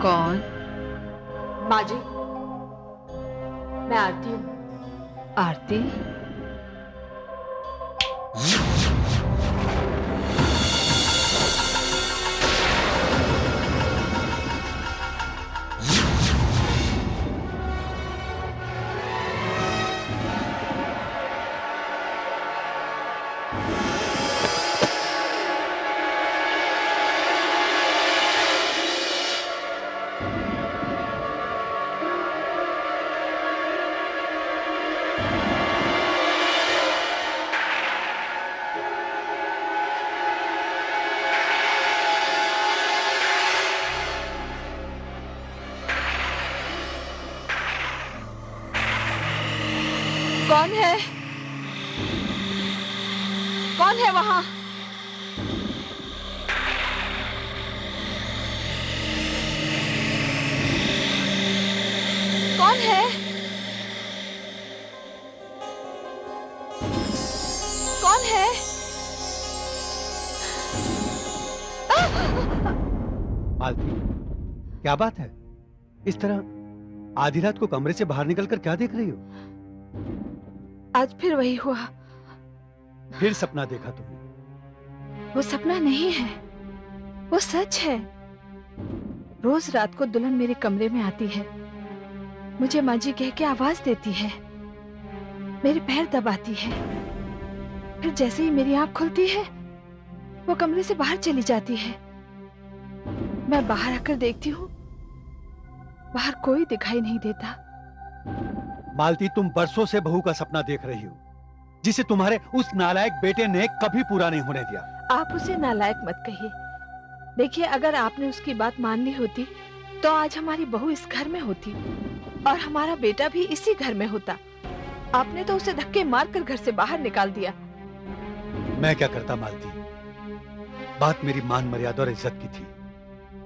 कौन? माँ जी, मैं आरती हूँ। आरती? कौन है? कौन है वहां? कौन है? कौन है? मालती, क्या बात है? इस तरह आधी रात को कमरे से बाहर निकलकर क्या देख रही हो? आज फिर वही हुआ। फिर सपना देखा तुमने? वो सपना नहीं है, वो सच है। रोज रात को दुल्हन मेरे कमरे में आती है, मुझे माँ जी कह के आवाज देती है, मेरे पैर दबाती है, फिर जैसे ही मेरी आंख खुलती है वो कमरे से बाहर चली जाती है। मैं बाहर आकर देखती हूँ, बाहर कोई दिखाई नहीं देता। मालती, तुम बरसों से बहू का सपना देख रही हो, जिसे तुम्हारे उस नालायक बेटे ने कभी पूरा नहीं होने दिया। आप उसे नालायक मत कहिए। देखिए, अगर आपने उसकी बात मान ली होती तो आज हमारी बहू इस घर में होती और हमारा बेटा भी इसी घर में होता। आपने तो उसे धक्के मारकर घर से बाहर निकाल दिया। मैं क्या करता मालती, बात मेरी मान मर्यादा और इज्जत की थी।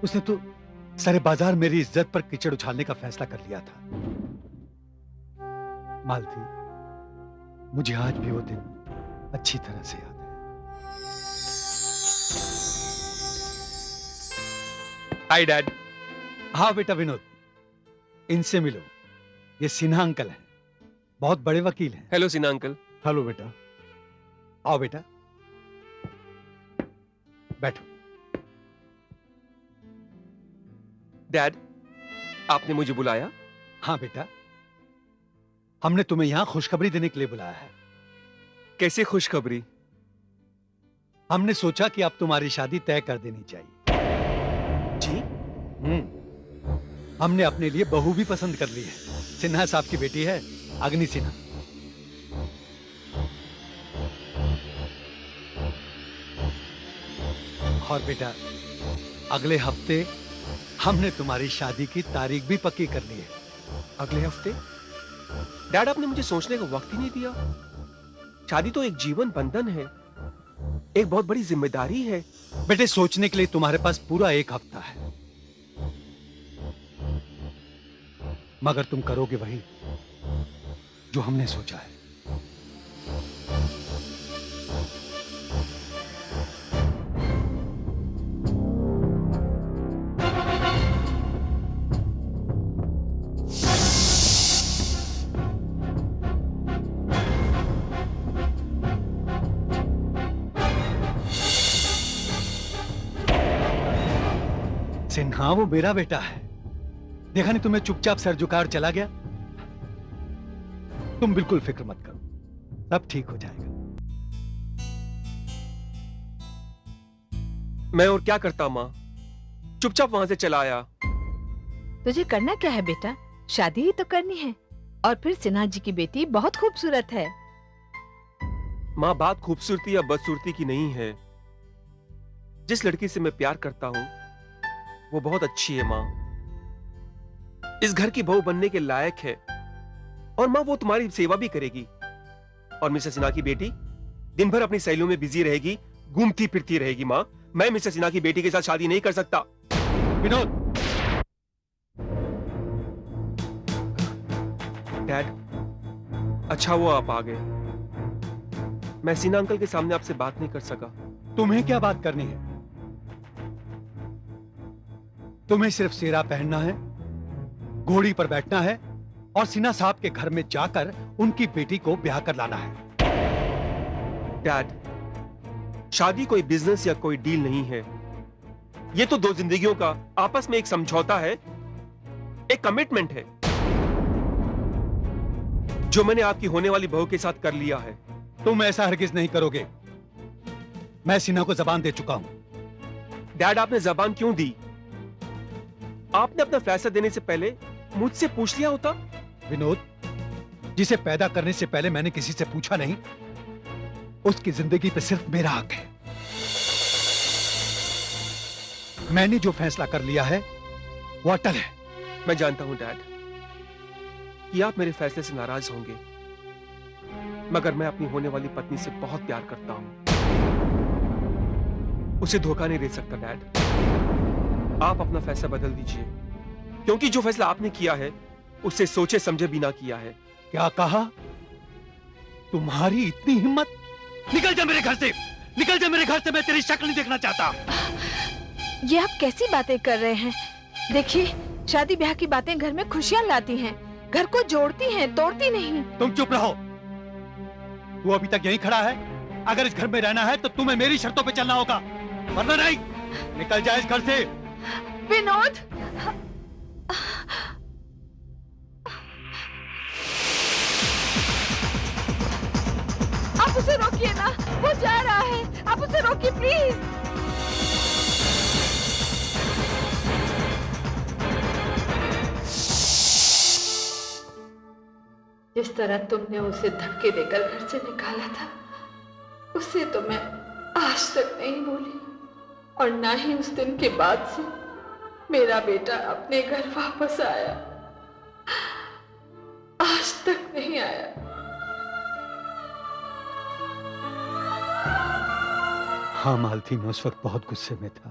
उसने तो सारे बाजार मेरी इज्जत पर कीचड़ उछालने का फैसला कर लिया था। मालती, मुझे आज भी वो दिन अच्छी तरह से याद है। Hi dad. हाँ बेटा विनोद, इनसे मिलो। ये सिन्हा अंकल हैं, बहुत बड़े वकील हैं। Hello Sinha uncle. हेलो बेटा, आओ बेटा, बैठो। डैड, आपने मुझे बुलाया? हाँ बेटा, हमने तुम्हें यहां खुशखबरी देने के लिए बुलाया है। कैसे खुशखबरी? हमने सोचा कि अब तुम्हारी शादी तय कर देनी चाहिए। जी? हमने अपने लिए बहू भी पसंद कर ली है। सिन्हा साहब की बेटी है, अग्नि सिन्हा। और बेटा, अगले हफ्ते हमने तुम्हारी शादी की तारीख भी पक्की कर ली है। अगले हफ्ते? डैड, आपने मुझे सोचने का वक्त ही नहीं दिया। शादी तो एक जीवन बंधन है, एक बहुत बड़ी जिम्मेदारी है। बेटे, सोचने के लिए तुम्हारे पास पूरा एक हफ्ता है, मगर तुम करोगे वही जो हमने सोचा है। सिन्हा वो मेरा बेटा है, देखा नहीं तुम्हें चुपचाप सर झुकाकर चला गया। तुम बिल्कुल फिक्र मत करो, सब ठीक हो जाएगा। मैं और क्या करता माँ, चुपचाप वहां से चला आया। तुझे करना क्या है बेटा, शादी ही तो करनी है। और फिर सिन्हा जी की बेटी बहुत खूबसूरत है। माँ, बात खूबसूरती या बदसूरती की नहीं है। जिस लड़की से मैं प्यार करता हूं वो बहुत अच्छी है माँ, इस घर की बहू बनने के लायक है। और माँ, वो तुम्हारी सेवा भी करेगी। और मिस्टर सिन्हा की बेटी दिन भर अपनी सहेलियों में बिजी रहेगी, घूमती फिरती रहेगी। माँ, मैं मिस्टर सिन्हा की बेटी के साथ शादी नहीं कर सकता। विनोद! डैड, अच्छा वो आप आ गए। मैं सिन्हा अंकल के सामने आपसे बात नहीं कर सका। तुम्हें क्या बात करनी है? तुम्हें सिर्फ सेरा पहनना है, घोड़ी पर बैठना है और सिन्हा साहब के घर में जाकर उनकी बेटी को ब्याह कर लाना है। डैड, शादी कोई बिजनेस या कोई डील नहीं है। ये तो दो जिंदगियों का आपस में एक समझौता है, एक कमिटमेंट है जो मैंने आपकी होने वाली बहू के साथ कर लिया है। तुम ऐसा हरगिज नहीं करोगे। मैं सिन्हा को जबान दे चुका हूं। डैड, आपने जबान क्यों दी? आपने अपना फैसला देने से पहले मुझसे पूछ लिया होता। विनोद, जिसे पैदा करने से पहले मैंने किसी से पूछा नहीं, उसकी जिंदगी पे सिर्फ मेरा हक है। मैंने जो फैसला कर लिया है वो अटल है। मैं जानता हूं डैड कि आप मेरे फैसले से नाराज होंगे, मगर मैं अपनी होने वाली पत्नी से बहुत प्यार करता हूं। उसे धोखा नहीं दे सकता डैड। आप अपना फैसला बदल दीजिए, क्योंकि जो फैसला आपने किया है उसे सोचे समझे बिना किया है। क्या कहा? तुम्हारी इतनी हिम्मत? निकल जा मेरे घर से, निकल जा मेरे घर से। मैं तेरी शक्ल नहीं देखना चाहता। ये आप कैसी बातें कर रहे हैं? देखिए, शादी ब्याह की बातें घर में खुशियां लाती हैं, घर को जोड़ती हैं, तोड़ती नहीं। तुम चुप रहो। तू अभी तक यहीं खड़ा है। अगर इस घर में रहना है तो तुम्हें मेरी शर्तों पे चलना होगा, वरना नहीं। निकल जा इस घर से। विनोद, आप उसे रोकिए ना, वो जा रहा है। आप उसे रोकिए प्लीज। जिस तरह तुमने उसे धक्के देकर घर से निकाला था, उससे तो मैं आज तक नहीं भूली, और ना ही उस दिन के बाद से मेरा बेटा अपने घर वापस आया। आज तक नहीं आया। हाँ मालती, मैं उस वक्त बहुत गुस्से में था,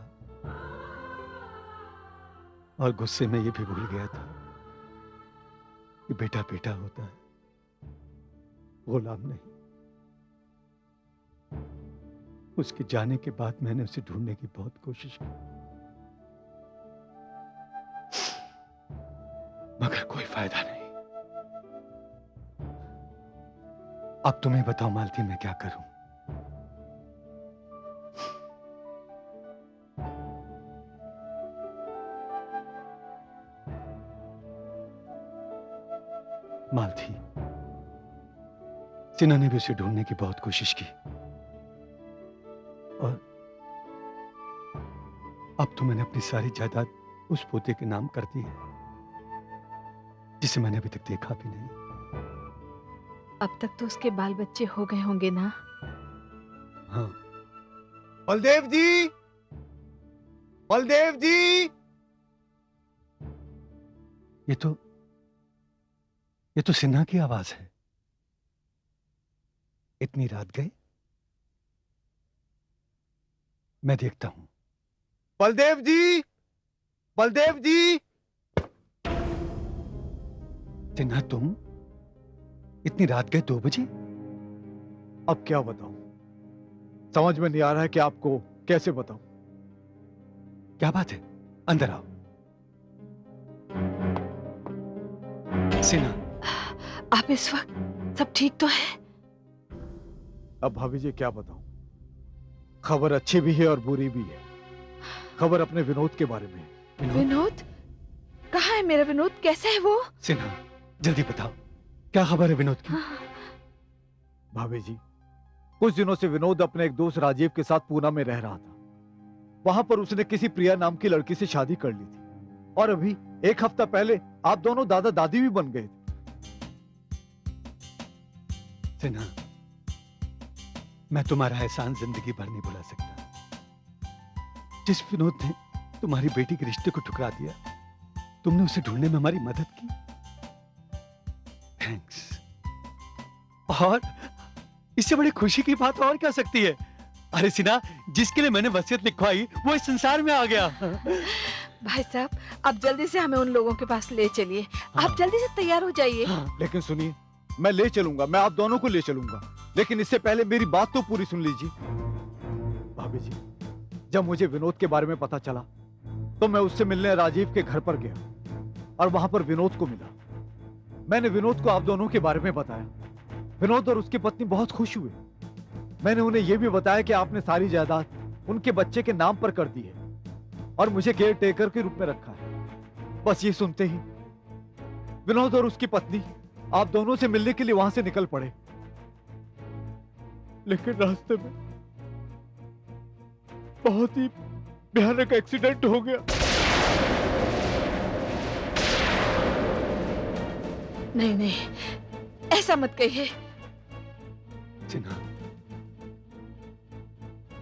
और गुस्से में ये भी भूल गया था कि बेटा बेटा होता है, गुलाम नहीं। उसके जाने के बाद मैंने उसे ढूंढने की बहुत कोशिश की, मगर कोई फायदा नहीं। अब तुम्हें बताओ मालती, मैं क्या करूं? मालती, सिन्हा ने भी उसे ढूंढने की बहुत कोशिश की, और अब तो मैंने अपनी सारी जायदाद उस पोते के नाम कर दी है, जिसे मैंने अभी तक देखा भी नहीं। अब तक तो उसके बाल बच्चे हो गए होंगे ना? हाँ। बलदेव जी, बलदेव जी। ये तो सिन्हा की आवाज है। इतनी रात गए? मैं देखता हूं। बलदेव जी, बलदेव जी। सिन्हा, तुम इतनी रात गए 2 बजे? अब क्या बताऊं, समझ में नहीं आ रहा है कि आपको कैसे बताऊं। क्या बात है? अंदर आओ। सिन्हा, आप इस वक्त सब ठीक तो है? अब भाभी जी क्या बताऊं, खबर अच्छी भी है और बुरी भी है। खबर अपने विनोद के बारे में है। विनोद? कहाँ है मेरा विनोद? कैसा है वो? सिन्हा, जल्दी बताओ, क्या खबर है विनोद की? भाभी जी, कुछ दिनों से विनोद अपने एक दोस्त राजीव के साथ पूना में रह रहा था। वहां पर उसने किसी प्रिया नाम की लड़की से शादी कर ली थी, और अभी 1 हफ्ता पहले आप दोनों दादा दादी भी बन गए थे। सिन्हा, मैं तुम्हारा एहसान जिंदगी भर नहीं भुला सकता। जिस विनोद ने तुम्हारी बेटी के रिश्ते को ठुकरा दिया, तुमने उसे ढूंढने में हमारी मदद की। थैंक्स। और इससे बड़ी खुशी की बात और क्या सकती है? अरे सिन्हा, जिसके लिए मैंने वसीयत लिखवाई वो इस संसार में आ गया। भाई साहब, आप जल्दी से हमें उन लोगों के पास ले चलिए। आप जल्दी से तैयार हो जाइए। लेकिन सुनिए, मैं ले चलूंगा, मैं आप दोनों को ले चलूंगा, लेकिन इससे पहले मेरी बात तो पूरी सुन लीजिए। भाभी जी, जब मुझे विनोद के बारे में पता चला तो मैं उससे मिलने राजीव के घर पर गया और वहां पर विनोद को मिला। मैंने विनोद को आप दोनों के बारे में बताया। विनोद और उसकी पत्नी बहुत खुश हुए। मैंने उन्हें यह भी बताया कि आपने सारी जायदाद उनके बच्चे के नाम पर कर दी है और मुझे केयर टेकर के रूप में रखा है। बस ये सुनते ही विनोद और उसकी पत्नी आप दोनों से मिलने के लिए वहां से निकल पड़े, लेकिन रास्ते में बहुत ही भयानक एक्सीडेंट हो गया। नहीं नहीं, ऐसा मत कहिए। सिन्हा,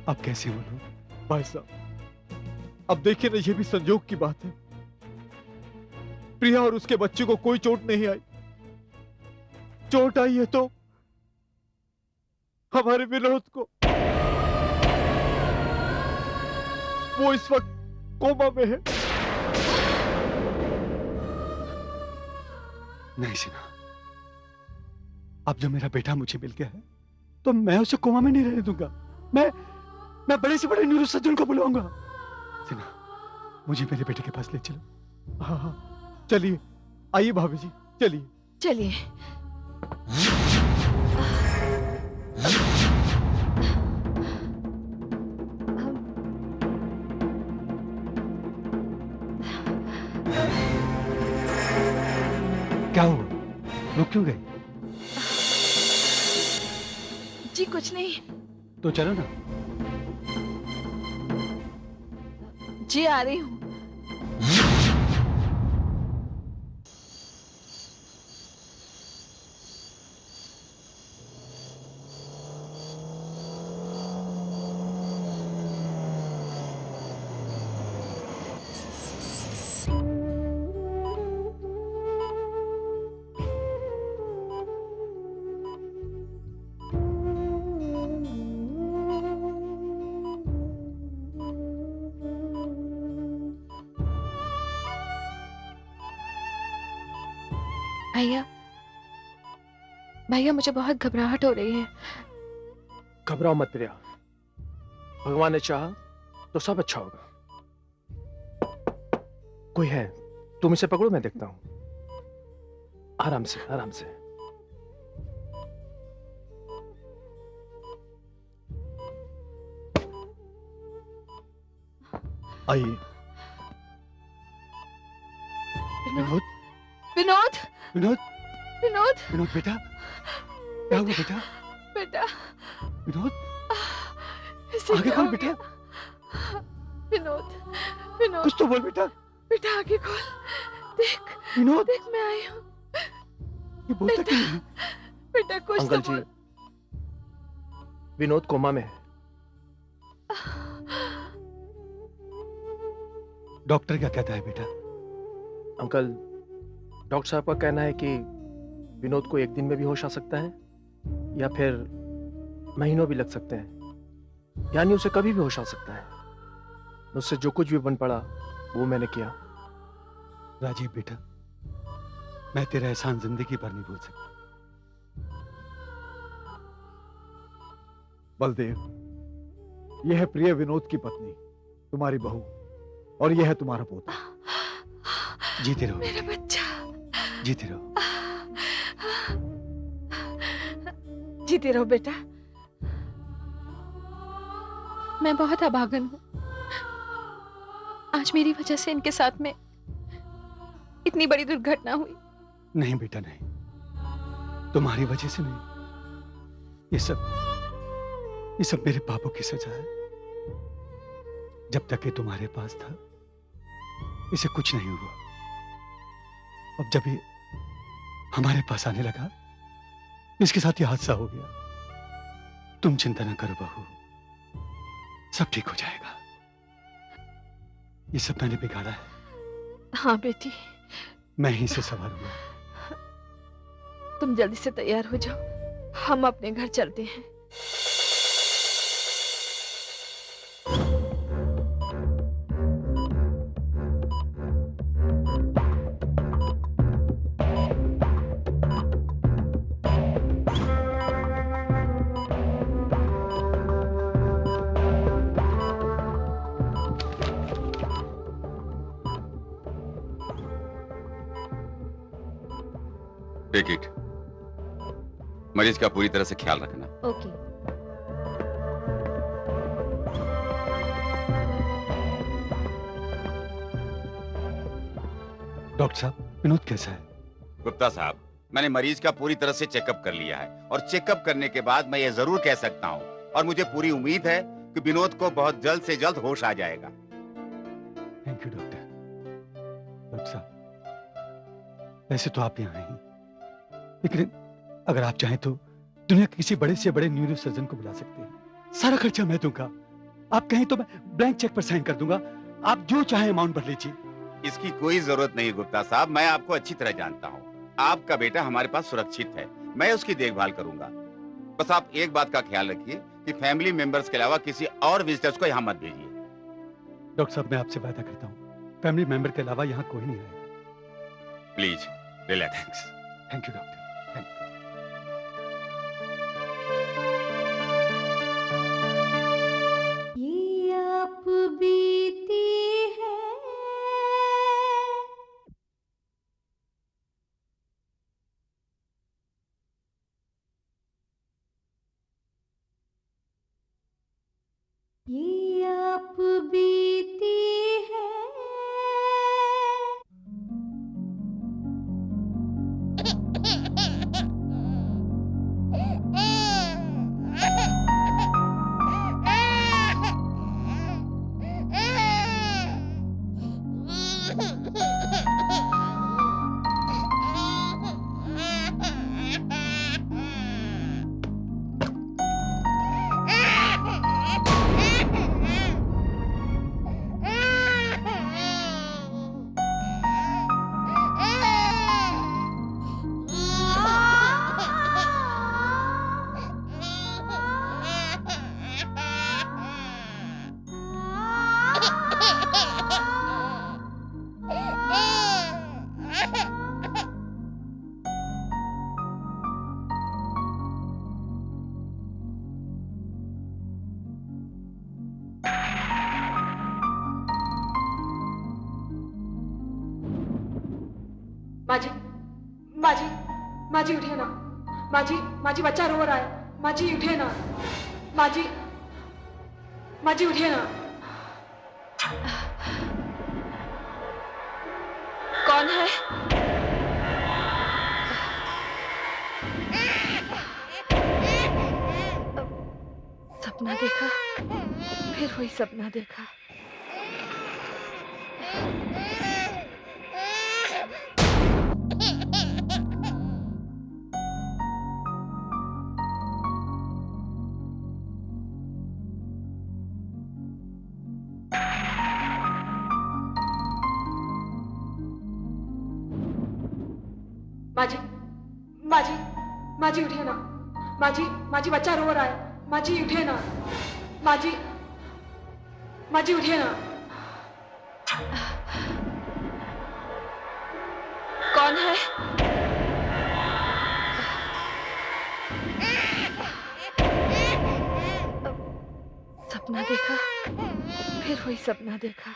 अब कैसे बोलूं? भाई साहब, अब देखिए ना, ये भी संजोग की बात है। प्रिया और उसके बच्चे को कोई चोट नहीं आई। चोट आई है तो हमारे विनोद को। वो इस वक्त कोमा में है। नहीं सिन्हा, अब जो मेरा बेटा मुझे मिल गया है तो मैं उसे कोमा में नहीं रहने दूंगा। मैं बड़े से बड़े न्यूरोसर्जन को बुलाऊंगा। सिन्हा, मुझे मेरे बेटे के पास ले चलो। हाँ हाँ, चलिए, आइए भाभी जी, चलिए। चलिए। क्या हुआ? रुक क्यों गए? जी कुछ नहीं। तो चलो ना। जी आ रही हूँ। भैया, भैया मुझे बहुत घबराहट हो रही है। घबराओ मत प्रिया, भगवान ने चाहा तो सब अच्छा होगा। कोई है? तुम इसे पकड़ो, मैं देखता हूं। आराम से, आराम से। आइए। विनोद, विनोद, विनोद, विनोद, विनोद बेटा, क्या हुआ बेटा? बेटा, विनोद, इसे आगे क्या खोल हो बेटा। गया? विनोद, विनोद, कुछ तो बोल बेटा। बेटा आगे खोल। देख, विनोद, देख मैं आई हूँ। ये बोलता क्यों नहीं? बेटा कुछ तो अंकल जी, बोल। विनोद कोमा में है। डॉक्टर क्या कहता है बेटा? अंकल, डॉक्टर साहब का कहना है कि विनोद को एक दिन में भी होश आ सकता है या फिर महीनों भी लग सकते हैं, यानी उसे कभी भी होश आ सकता है। मुझसे जो कुछ भी बन पड़ा वो मैंने किया। राजीव बेटा, मैं तेरा एहसान जिंदगी भर नहीं भूल सकता। बलदेव, यह है प्रिय विनोद की पत्नी, तुम्हारी बहू, और यह है तुम्हारा पोता। जीते रहो, मेरा बच्चा, जीते रहो। जीते रहो बेटा। मैं बहुत अभागन हूँ। आज मेरी वजह से इनके साथ में इतनी बड़ी दुर्घटना हुई। नहीं बेटा नहीं, तुम्हारी वजह से नहीं। ये सब मेरे पापों की सजा है। जब तक ये तुम्हारे पास था इसे कुछ नहीं हुआ, अब जब ये हमारे पास आने लगा इसके साथ ये हादसा हो गया। तुम चिंता न करो बहू, सब ठीक हो जाएगा। ये सब मैंने बिगाड़ा है। हाँ बेटी, मैं ही से संभालूंगा। तुम जल्दी से तैयार हो जाओ, हम अपने घर चलते हैं। Take it. मरीज का पूरी तरह से ख्याल रखना। ओके। डॉक्टर साहब, विनोद कैसा है? गुप्ता साहब, मैंने मरीज का पूरी तरह से चेकअप कर लिया है और चेकअप करने के बाद मैं ये जरूर कह सकता हूँ और मुझे पूरी उम्मीद है कि विनोद को बहुत जल्द से जल्द होश आ जाएगा। Thank you doctor. डॉक्टर साहब, वैसे तो आप यहाँ हैं, लेकिन अगर आप चाहें तो दुनिया के किसी बड़े से बड़े न्यूरो सर्जन को बुला सकते हैं। सारा खर्चा मैं दूंगा। आप कहें तो मैं ब्लैंक चेक पर साइन कर दूंगा। आप जो चाहे अमाउंट भर लीजिए। इसकी कोई जरूरत नहीं गुप्ता साहब, मैं आपको अच्छी तरह जानता हूँ। आपका बेटा हमारे पास सुरक्षित है, मैं उसकी देखभाल करूंगा। बस आप एक बात का ख्याल रखिए कि फैमिली मेंबर्स के अलावा किसी और विजिटर्स को यहाँ मत भेजिए। डॉक्टर साहब, मैं आपसे वादा करता हूँ, फैमिली मेंबर के अलावा यहाँ कोई नहीं आएगा। Please relax. Thanks. Thank you doctor. Thank you. ये आप बीती है ये आप बीती है माजी, माजी, माजी उठिए ना। माजी, माजी बच्चा रो रहा है। माजी उठिए ना। माजी, माजी उठिए ना। कौन है? सपना देखा, फिर वही सपना देखा। माजी, माजी, माजी उठिए ना। माजी, माजी बच्चा रो रहा है। माजी उठिए ना। माजी, माजी उठिए ना। कौन है? सपना देखा, फिर वही सपना देखा।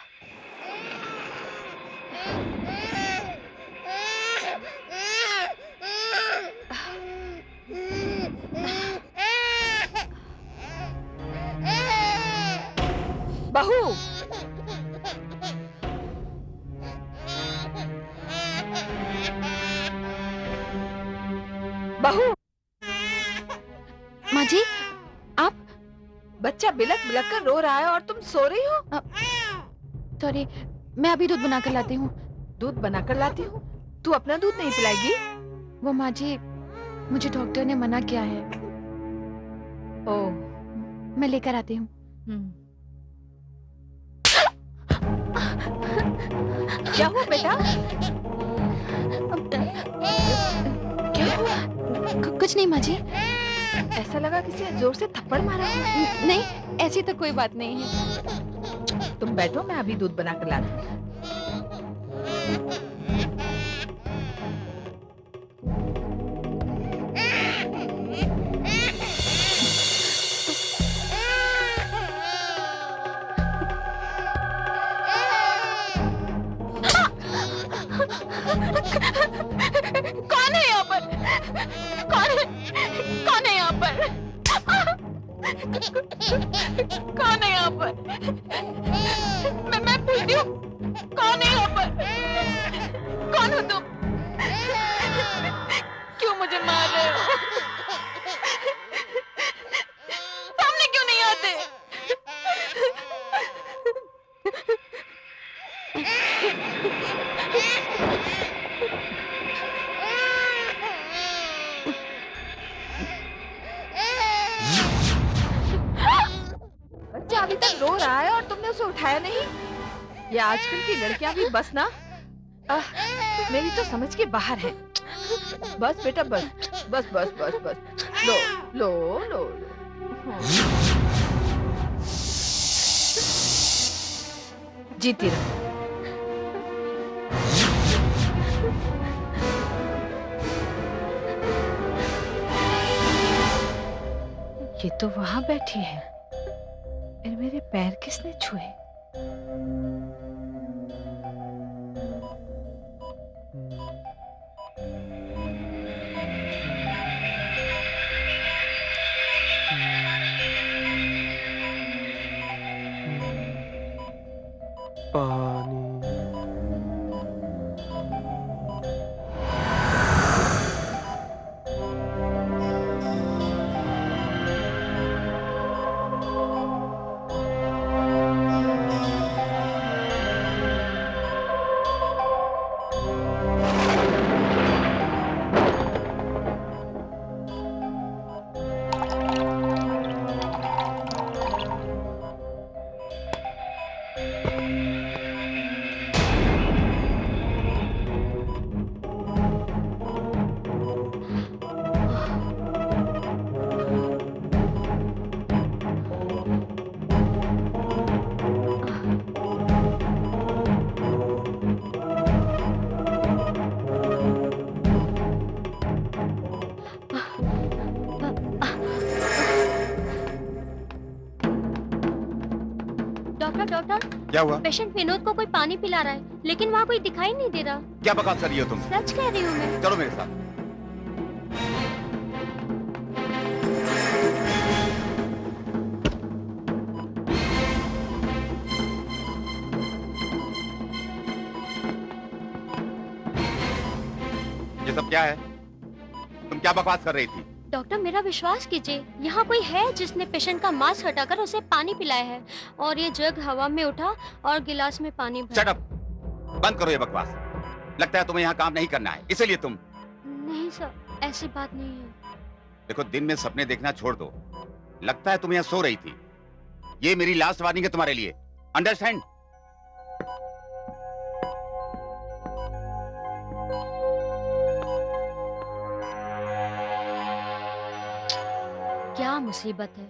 बहू, बहू, माँ जी, आप? बच्चा बिलक बिलक कर रो रहा है और तुम सो रही हो। सॉरी, मैं अभी दूध बनाकर लाती हूँ। दूध बनाकर लाती हूँ? तू अपना दूध नहीं पिलाएगी? वो माँ जी, मुझे डॉक्टर ने मना किया है। ओह, मैं लेकर आती हूँ। क्या हुआ बेटा? क्या हुआ? कुछ नहीं माँ जी। ऐसा लगा किसी ने जोर से थप्पड़ मारा हो। नहीं, ऐसी तो कोई बात नहीं है। तुम बैठो, मैं अभी दूध बनाकर लाती हूँ। कौन है यहाँ पर? कौन है यहाँ पर? मैं पूछती हूँ, कौन है यहाँ पर? कौन हो तुम? क्यों मुझे मार रहे हो? सामने क्यों नहीं आते? बच्चा अभी तक रो रहा है और तुमने उसे उठाया नहीं। ये आजकल की लड़कियां भी बस ना मेरी तो समझ के बाहर है। बस बेटा बस बस बस बस बस लो लो लो लो। हाँ। जीती रहो। ये तो वहां बैठी है, फिर मेरे पैर किसने छुए? पानी। डॉक्टर डॉक्टर, क्या हुआ? पेशेंट विनोद को कोई पानी पिला रहा है, लेकिन वहाँ कोई दिखाई नहीं दे रहा। क्या बकवास कर रही हो तुम? सच कह रही हूँ मैं। चलो मेरे साथ। ये सब क्या है? तुम क्या बकवास कर रही थी? डॉक्टर मेरा विश्वास कीजिए, यहाँ कोई है जिसने पेशेंट का मास्क हटाकर उसे पानी पिलाया है और ये जग हवा में उठा और गिलास में पानी भरा। Shut up! बंद करो ये बकवास। लगता है तुम्हें यहाँ काम नहीं करना है, इसीलिए तुम। नहीं सर, ऐसी बात नहीं है। देखो, दिन में सपने देखना छोड़ दो। लगता है तुम यहाँ सो रही थी। ये मेरी लास्ट वार्निंग है तुम्हारे लिए, अंडरस्टैंड? क्या मुसीबत है,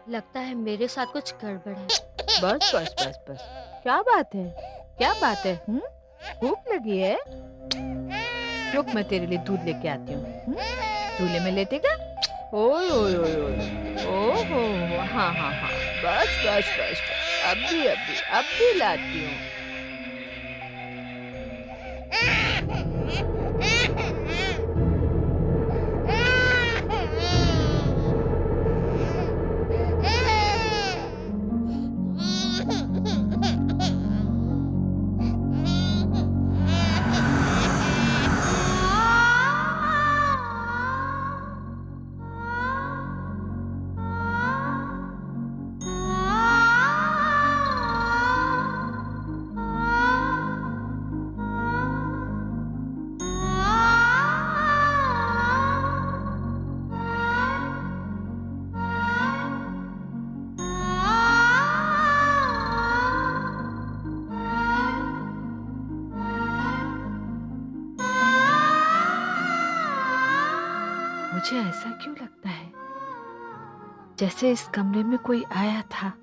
लगता है मेरे साथ कुछ गड़बड़ है। बस बस बस बस, क्या बात है? क्या बात है? भूख लगी है? रुक, मैं तेरे लिए दूध लेके आती हूँ। दूल्हे में लेटेगा? ओए ओए ओए ओए, ओहो, हाँ हाँ हाँ, बस बस बस बस, अब भी लाती हूँ। मुझे ऐसा क्यों लगता है जैसे इस कमरे में कोई आया था।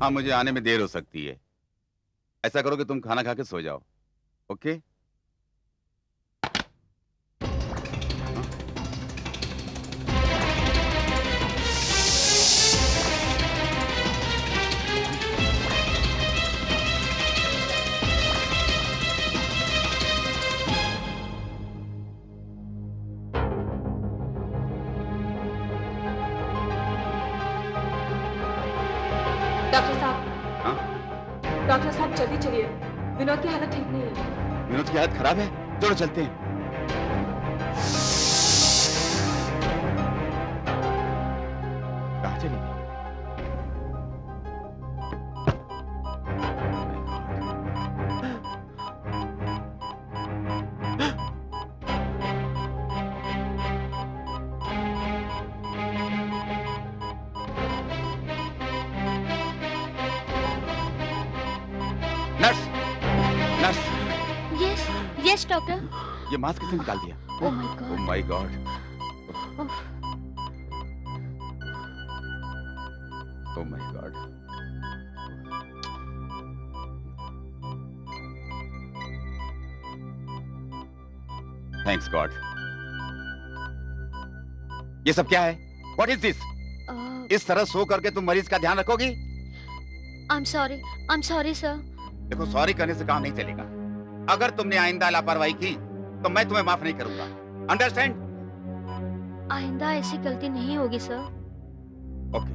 हाँ, मुझे आने में देर हो सकती है। ऐसा करो कि तुम खाना खा के सो जाओ। ओके? डॉक्टर साहब, हाँ? डॉक्टर साहब जल्दी चलिए, विनोद की हालत ठीक नहीं है। विनोद की हालत खराब है? चलो चलते हैं। कहाँ चली गई? Nurse, nurse, yes yes doctor. ये मास्क किसने निकाल दिया? Oh my oh god. My god. Oh my god. Thanks god. ये सब क्या है? What is this? इस तरह सो करके तुम मरीज का ध्यान रखोगी? I am sorry sir. देखो, सॉरी करने से काम नहीं चलेगा। अगर तुमने आइंदा लापरवाही की तो मैं तुम्हें माफ नहीं करूंगा। अंडरस्टैंड? आइंदा ऐसी गलती नहीं होगी सर। ओके।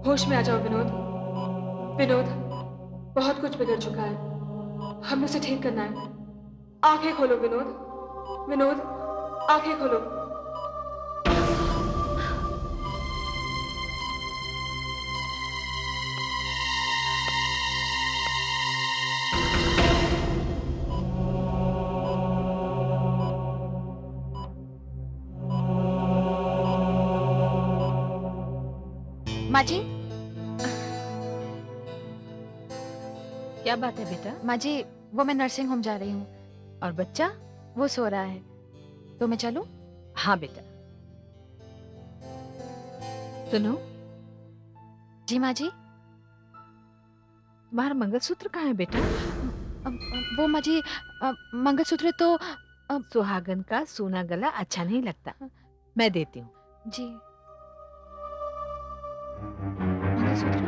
होश में आ जाओ विनोद। विनोद, बहुत कुछ बिगड़ चुका है, हमें उसे ठीक करना है। आंखें खोलो विनोद, विनोद आंखें खोलो। माँ जी, क्या बात है बेटा? माँ जी, वो मैं नर्सिंग होम जा रही हूँ। और बच्चा? वो सो रहा है, तो मैं चलूं? हाँ बेटा। सुनो, जी माँ जी। तुम्हारा मंगलसूत्र कहाँ है बेटा? वो माँ जी, मंगलसूत्र तो सुहागन का सूना गला अच्छा नहीं लगता, मैं देती हूँ। जी। मंगलसूत्र?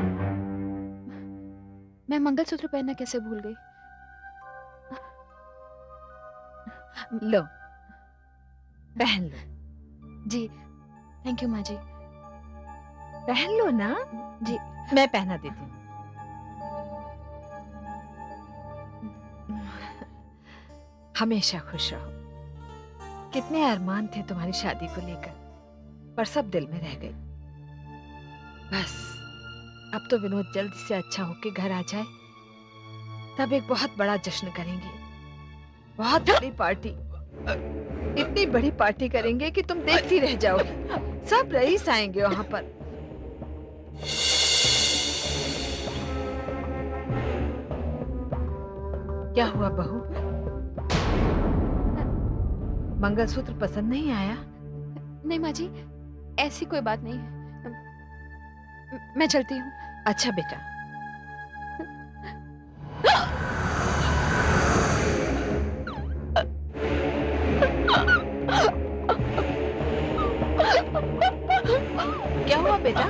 मैं मंगलसूत्र पहनना कैसे भूल गई? लो, पहन लो। जी, थैंक यू माँ जी। पहन लो ना। जी। मैं पहना देती हूँ। हमेशा खुश रहो। कितने अरमान थे तुम्हारी शादी को लेकर, पर सब दिल में रह गए। बस अब तो विनोद जल्दी से अच्छा होके घर आ जाए, तब एक बहुत बड़ा जश्न करेंगे, बहुत बड़ी पार्टी। इतनी बड़ी पार्टी करेंगे कि तुम देखती रह जाओगी। सब रईस आएंगे वहां पर। क्या हुआ बहू? मंगलसूत्र पसंद नहीं आया? नहीं माँ जी, ऐसी कोई बात नहीं है। मैं चलती हूँ। अच्छा बेटा। क्या हुआ बेटा?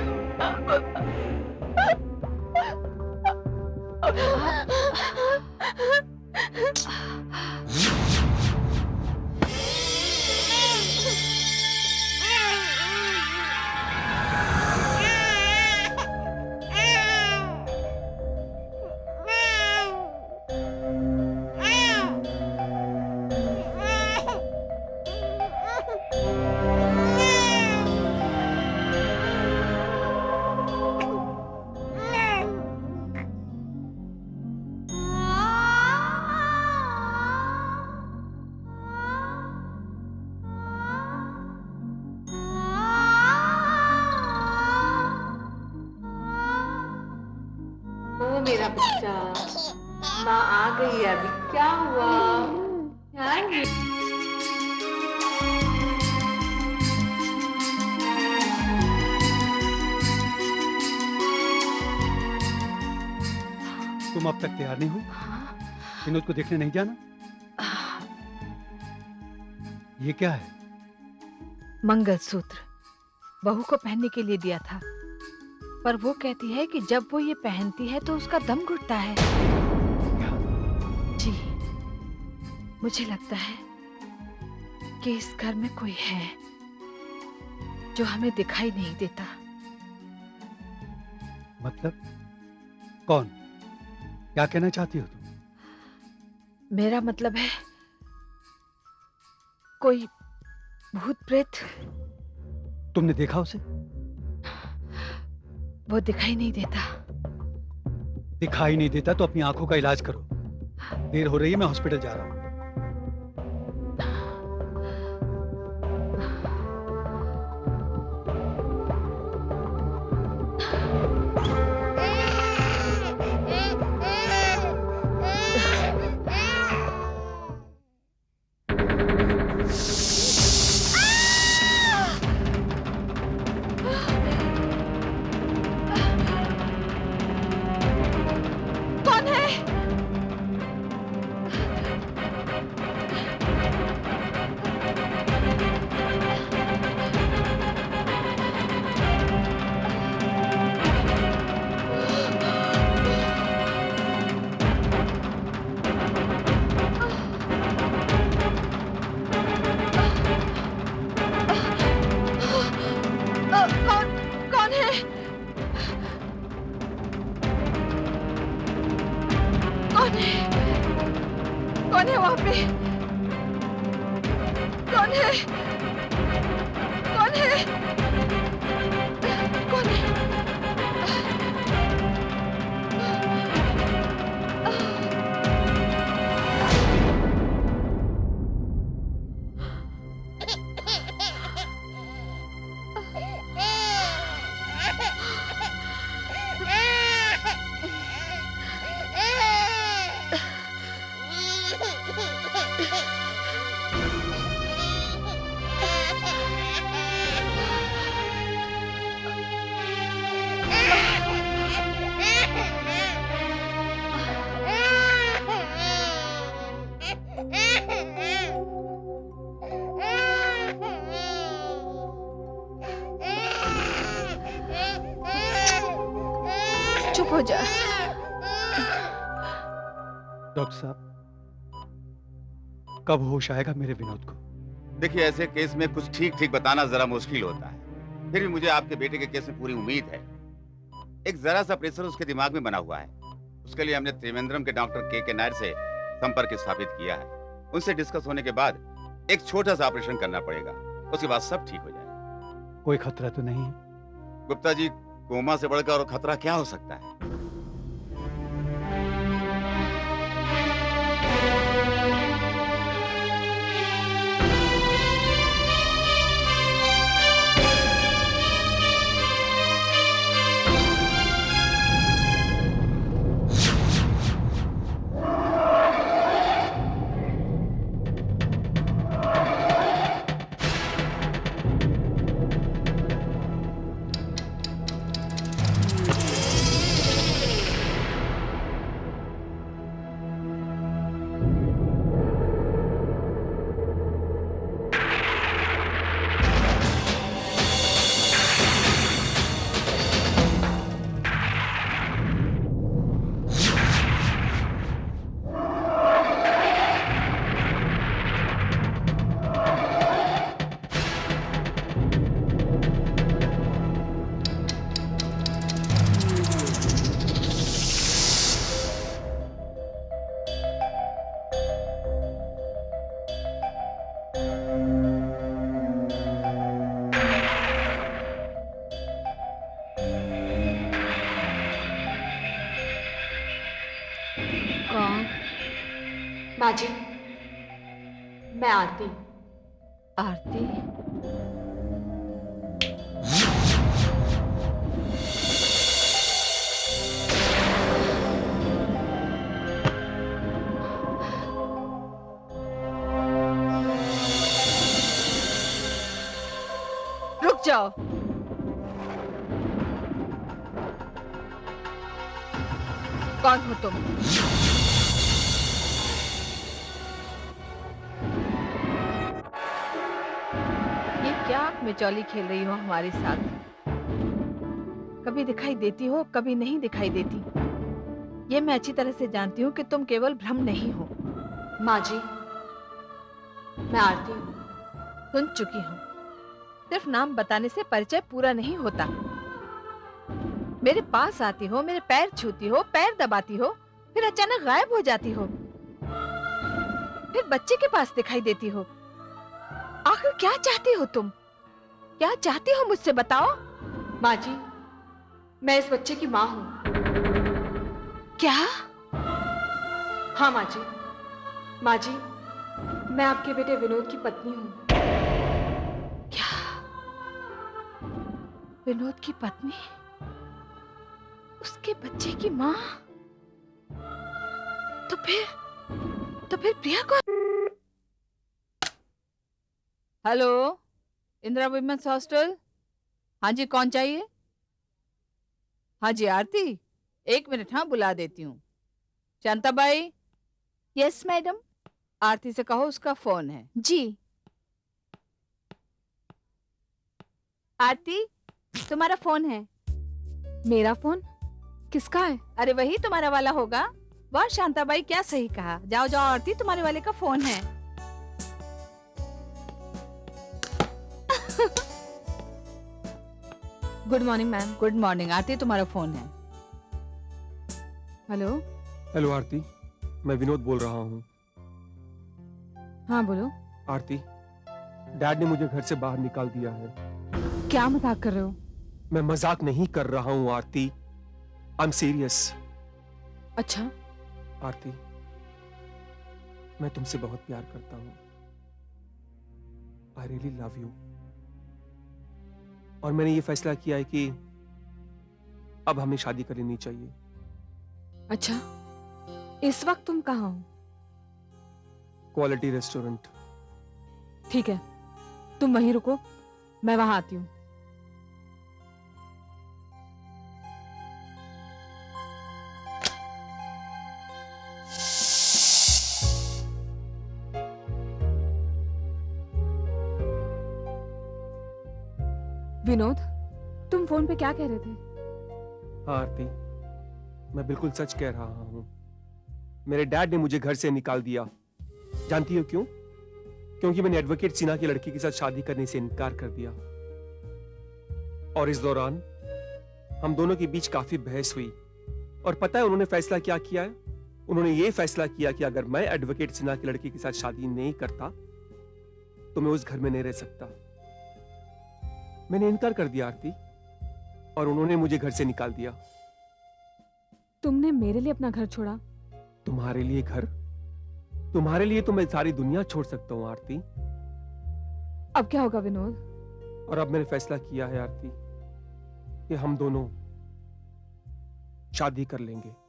ओ मेरा बच्चा, माँ आ गई है अभी, क्या हुआ? आएंगी। तुम अब तक तैयार नहीं हुई? विनोद को देखने नहीं जाना? ये क्या है? मंगलसूत्र बहू को पहनने के लिए दिया था, पर वो कहती है कि जब वो ये पहनती है तो उसका दम घुटता है। जी, मुझे लगता है कि इस घर में कोई है जो हमें दिखाई नहीं देता। मतलब कौन? क्या कहना चाहती हो तुम? मेरा मतलब है कोई भूत प्रेत। तुमने देखा उसे? वो दिखाई नहीं देता। दिखाई नहीं देता तो अपनी आंखों का इलाज करो। देर हो रही है, मैं हॉस्पिटल जा रहा हूं। कौन है? कौन है? कौन है? कौन है वहां पे? कौन है? कौन है? कौन है? चुप हो जा। डॉक्टर साहब, कब होश आएगा मेरे विनोद को? देखिए, ऐसे केस में कुछ ठीक ठीक बताना जरा मुश्किल होता है। फिर भी मुझे आपके बेटे के केस में पूरी उम्मीद है। एक जरा सा प्रेशर उसके दिमाग में बना हुआ है। उसके लिए हमने त्रिवेंद्रम के डॉक्टर के नायर से संपर्क स्थापित किया है। उनसे डिस्कस होने के बाद एक छोटा सा ऑपरेशन करना पड़ेगा, उसके बाद सब ठीक हो जाएगा। कोई खतरा तो नहीं है? गुप्ता जी, कोमा से बढ़कर और खतरा क्या हो सकता है? कौन? माँ जी, मैं आरती। आरती? जाओ। कौन हो तुम? ये क्या आंख में चौली खेल रही हो हमारे साथ? कभी दिखाई देती हो, कभी नहीं दिखाई देती। ये मैं अच्छी तरह से जानती हूँ कि तुम केवल भ्रम नहीं हो। माँ जी, मैं आरती हूँ। सुन चुकी हूँ। सिर्फ नाम बताने से परिचय पूरा नहीं होता। मेरे पास आती हो, मेरे पैर छूती हो, पैर दबाती हो, फिर अचानक गायब हो जाती हो, फिर बच्चे के पास दिखाई देती हो। आखिर क्या चाहती हो तुम? क्या चाहती हो मुझसे बताओ? माँ जी, मैं इस बच्चे की माँ हूँ। क्या? हाँ माँ जी। माँ जी, मैं आपके बेटे विनोद की पत्नी हूँ। क्या? विनोद की पत्नी? उसके बच्चे की माँ? तो फिर प्रिया को? Hello, Indira women's hostel. हाँ जी, कौन चाहिए? हाँ जी, आरती, 1 मिनट, हाँ बुला देती हूँ। शांताबाई। Yes madam. आरती से कहो उसका फोन है। जी। आरती, तुम्हारा फोन है। मेरा फोन? किसका है? अरे वही तुम्हारा वाला होगा। वाह शांताबाई, क्या सही कहा। जाओ जाओ आरती, तुम्हारे वाले का फोन है। Good morning ma'am. Good morning Aarti, तुम्हारा फोन है। हेलो। हेलो आरती, मैं विनोद बोल रहा हूँ। हाँ बोलो। आरती, डैड ने मुझे घर से बाहर निकाल दिया है। क्या मजाक कर रहे हो? मैं मजाक नहीं कर रहा हूँ आरती, आई एम सीरियस। अच्छा। आरती, मैं तुमसे बहुत प्यार करता हूँ। I really love you. और मैंने ये फैसला किया है कि अब हमें शादी कर लेनी चाहिए। अच्छा, इस वक्त तुम कहाँ हो? Quality restaurant. ठीक है, तुम वहीं रुको, मैं वहां आती हूँ। विनोद, तुम फोन पे क्या कह रहे थे? हाँ आरती, मैं बिल्कुल सच कह रहा हूं। मेरे डैड ने मुझे घर से निकाल दिया। जानती हो क्यों? क्योंकि मैंने एडवोकेट सिन्हा की लड़की के साथ शादी करने से इनकार कर दिया। और इस दौरान हम दोनों के बीच काफी बहस हुई। और पता है उन्होंने फैसला क्या किया है? उन्होंने ये फैसला किया कि अगर मैं एडवोकेट सिन्हा की लड़की के साथ शादी नहीं करता तो मैं उस घर में नहीं रह सकता। मैंने इनकार कर दिया आरती, और उन्होंने मुझे घर से निकाल दिया। तुमने मेरे लिए अपना घर छोड़ा? तुम्हारे लिए घर? तुम्हारे लिए तो मैं सारी दुनिया छोड़ सकता हूँ आरती। अब क्या होगा विनोद? और अब मैंने फैसला किया है आरती कि हम दोनों शादी कर लेंगे।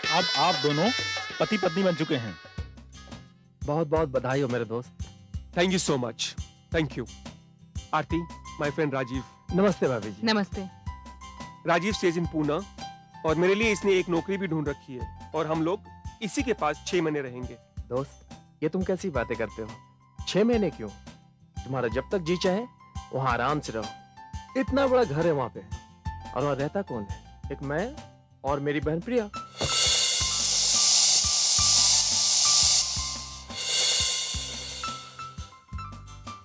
अब आप दोनों पति पत्नी बन चुके हैं। बहुत बहुत बधाई हो मेरे दोस्त। Thank you so much. Thank you. Aarti, my friend Rajeev. नमस्ते भाभी जी। नमस्ते। राजीव स्टेज इन पूना, और मेरे लिए इसने एक नौकरी भी ढूंढ रखी है, और हम लोग इसी के पास 6 महीने रहेंगे। दोस्त, ये तुम कैसी बातें करते हो? 6 महीने क्यों? तुम्हारा जब तक जी चाहे वहां आराम से रहो। इतना बड़ा घर है वहां पे, और वहां रहता कौन है? एक मैं और मेरी बहन प्रिया।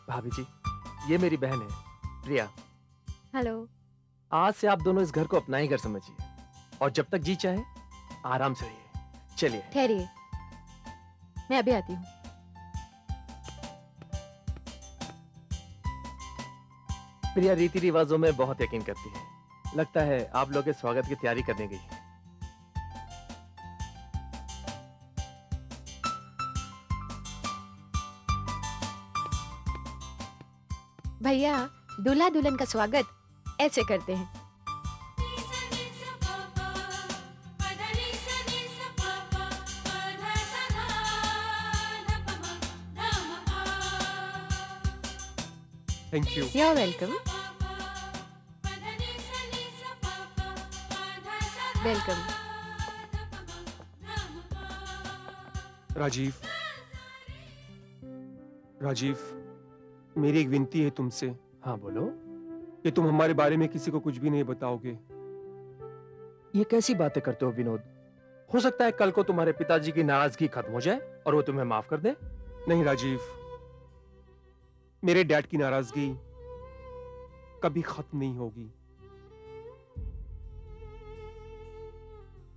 भाभी जी, ये मेरी बहन है प्रिया। हेलो। आज से आप दोनों इस घर को अपना ही घर समझिए, और जब तक जी चाहे आराम से रहिए। चलिए। ठहरिए, मैं अभी आती हूँ। प्रिया रीति रिवाजों में बहुत यकीन करती है। लगता है आप लोग के स्वागत की तैयारी करने गई है। भैया, दूल्हा दुल्हन का स्वागत ऐसे करते हैं। Thank you. You're welcome. Welcome. Rajeev, Rajeev, मेरी एक विनती है तुमसे। हाँ बोलो। कि तुम हमारे बारे में किसी को कुछ भी नहीं बताओगे। ये कैसी बातें करते हो विनोद? हो सकता है कल को तुम्हारे पिताजी की नाराजगी खत्म हो जाए और वो तुम्हें माफ कर दे। नहीं राजीव, मेरे डैड की नाराजगी कभी खत्म नहीं होगी।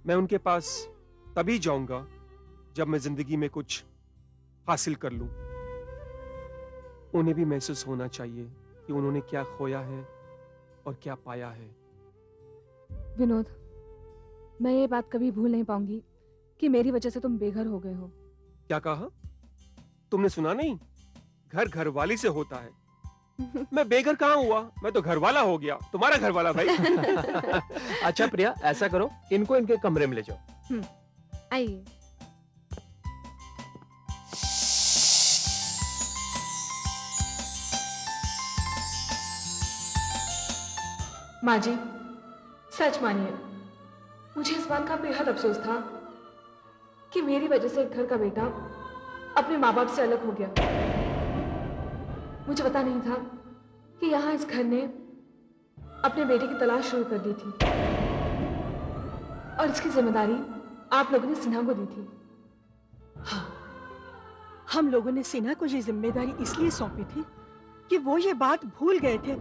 मैं उनके पास तभी जाऊंगा जब मैं जिंदगी में कुछ हासिल कर लूं। उन्हें भी महसूस होना चाहिए कि उन्होंने क्या खोया है और क्या पाया है। विनोद, मैं ये बात कभी भूल नहीं पाऊंगी कि मेरी वजह से तुम बेघर हो गए हो। क्या कहा? तुमने सुना नहीं? घर घरवाली से होता है। मैं बेघर कहाँ हुआ, मैं तो घरवाला हो गया, तुम्हारा घरवाला भाई। अच्छा प्रिया, ऐसा करो, इनको इनके कमरे में ले जाओ। आइए। माँ जी, सच मानिए, मुझे इस बात का बेहद अफसोस था कि मेरी वजह से एक घर का बेटा अपने माँ बाप से अलग हो गया। मुझे पता नहीं था कि यहाँ इस घर ने अपने बेटे की तलाश शुरू कर दी थी और इसकी जिम्मेदारी आप लोगों ने सिन्हा को दी थी। हाँ, हम लोगों ने सिन्हा को ये जिम्मेदारी इसलिए सौंपी थी कि वो ये बात भूल गए थे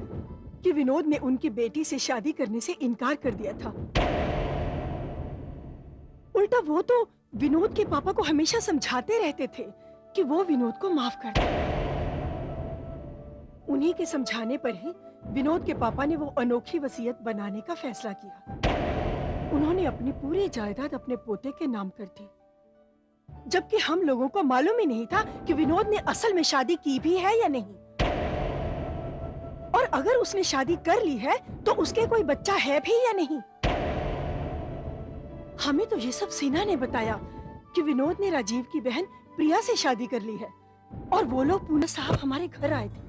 कि विनोद ने उनकी बेटी से शादी करने से इनकार कर दिया था। उल्टा वो तो विनोद के पापा को हमेशा समझाते रहते थे कि वो विनोद को माफ कर दे। उन्हीं के समझाने पर ही विनोद के पापा ने वो अनोखी वसीयत बनाने का फैसला किया। उन्होंने अपनी पूरी जायदाद अपने पोते के नाम कर दी, जबकि हम लोगों को मालूम ही नहीं था कि विनोद ने असल में शादी की भी है या नहीं, और अगर उसने शादी कर ली है तो उसके कोई बच्चा है भी या नहीं। हमें तो ये सब सिन्हा ने बताया कि विनोद ने राजीव की बहन प्रिया से शादी कर ली है, और वो लोग पूना साहब हमारे घर आए थे।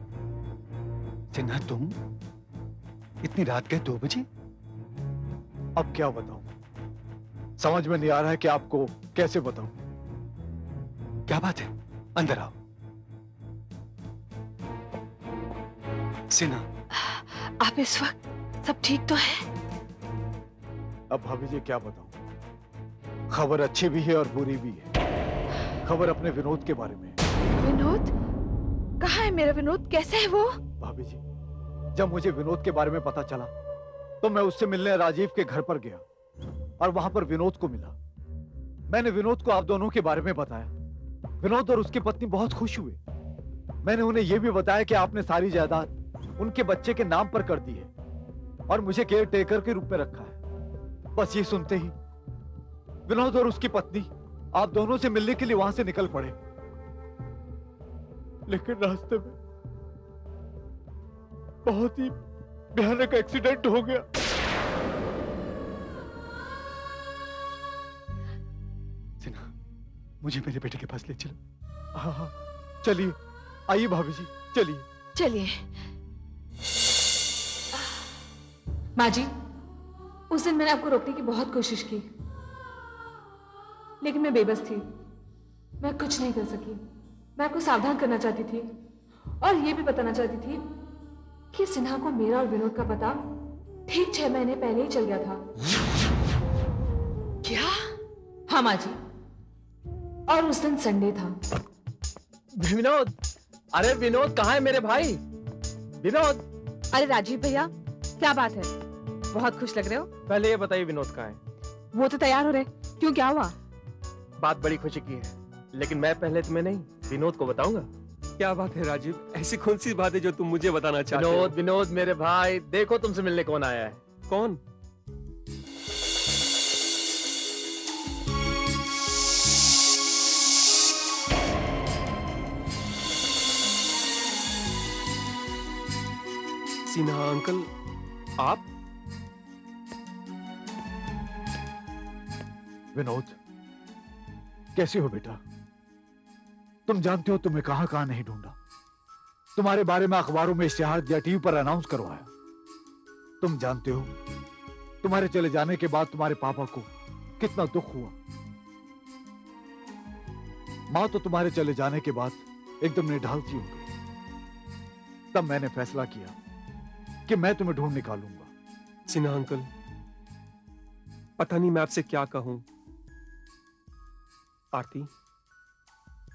सिन्हा, तुम इतनी रात के 2 बजे? अब क्या बताऊं, समझ में नहीं आ रहा है कि आपको कैसे बताऊं। क्या बात है? अंदर आओ। सिन्हा, आप इस वक्त सब ठीक तो है? अब भाभी जी क्या बताऊं, खबर अच्छी भी है और बुरी भी है। खबर अपने विनोद के बारे में। विनोद? कहाँ है मेरा विनोद? कैसे है वो? भाभी जी, जब मुझे विनोद के बारे में पता चला तो मैं उससे मिलने राजीव के घर पर गया और वहां पर विनोद को मिला। मैंने विनोद को आप दोनों के बारे में बताया। विनोद और उसकी पत्नी बहुत खुश हुए। मैंने उन्हें यह भी बताया कि आपने सारी जायदाद उनके बच्चे के नाम पर कर दी है और मुझे केयर टेकर के रूप में रखा है। बस ये सुनते ही विनोद और उसकी पत्नी आप दोनों से मिलने के लिए वहां से निकल पड़े, लेकिन रास्ते में बहुत ही भयानक एक्सीडेंट हो गया। सिन्हा, मुझे मेरे बेटे के पास ले चलो। हाँ हाँ, चलिए, आइए भाभी जी, चलिए। चलिए। माँ जी, उस दिन मैंने आपको रोकने की बहुत कोशिश की, लेकिन मैं बेबस थी। मैं कुछ नहीं कर सकी। मैं आपको सावधान करना चाहती थी और ये भी बताना चाहती थी कि सिन्हा को मेरा और विनोद का पता ठीक 6 महीने पहले ही चल गया था। क्या? हाँ माँ जी, और उस दिन संडे था। विनोद, अरे विनोद कहाँ है मेरे भाई? विनोद! अरे राजीव भैया, क्या बात है? बहुत खुश लग रहे हो। पहले ये बताइए विनोद कहाँ है? वो तो तैयार हो रहे, क्यों क्या हुआ? बात बड़ी खुशी की है, लेकिन मैं पहले तुम्हें नहीं विनोद को बताऊंगा। क्या बात है राजीव, ऐसी कौन सी बात है जो तुम मुझे बताना चाहते हो? विनोद, विनोद मेरे भाई, देखो तुमसे मिलने कौन आया है। कौन? सिन्हा अंकल, आप? विनोद, कैसे हो बेटा? तुम जानते हो तुम्हें कहां कहां नहीं ढूंढा। तुम्हारे बारे में अखबारों में इश्तिहार दिया, टीवी पर अनाउंस करवाया। तुम जानते हो तुम्हारे चले जाने के बाद तुम्हारे पापा को कितना दुख हुआ। मां तो तुम्हारे चले जाने के बाद एकदम निढाल सी हो गई। तब मैंने फैसला किया कि मैं तुम्हें ढूंढ निकालूंगा। सिन्हा अंकल, पता नहीं मैं आपसे क्या कहूं। आरती,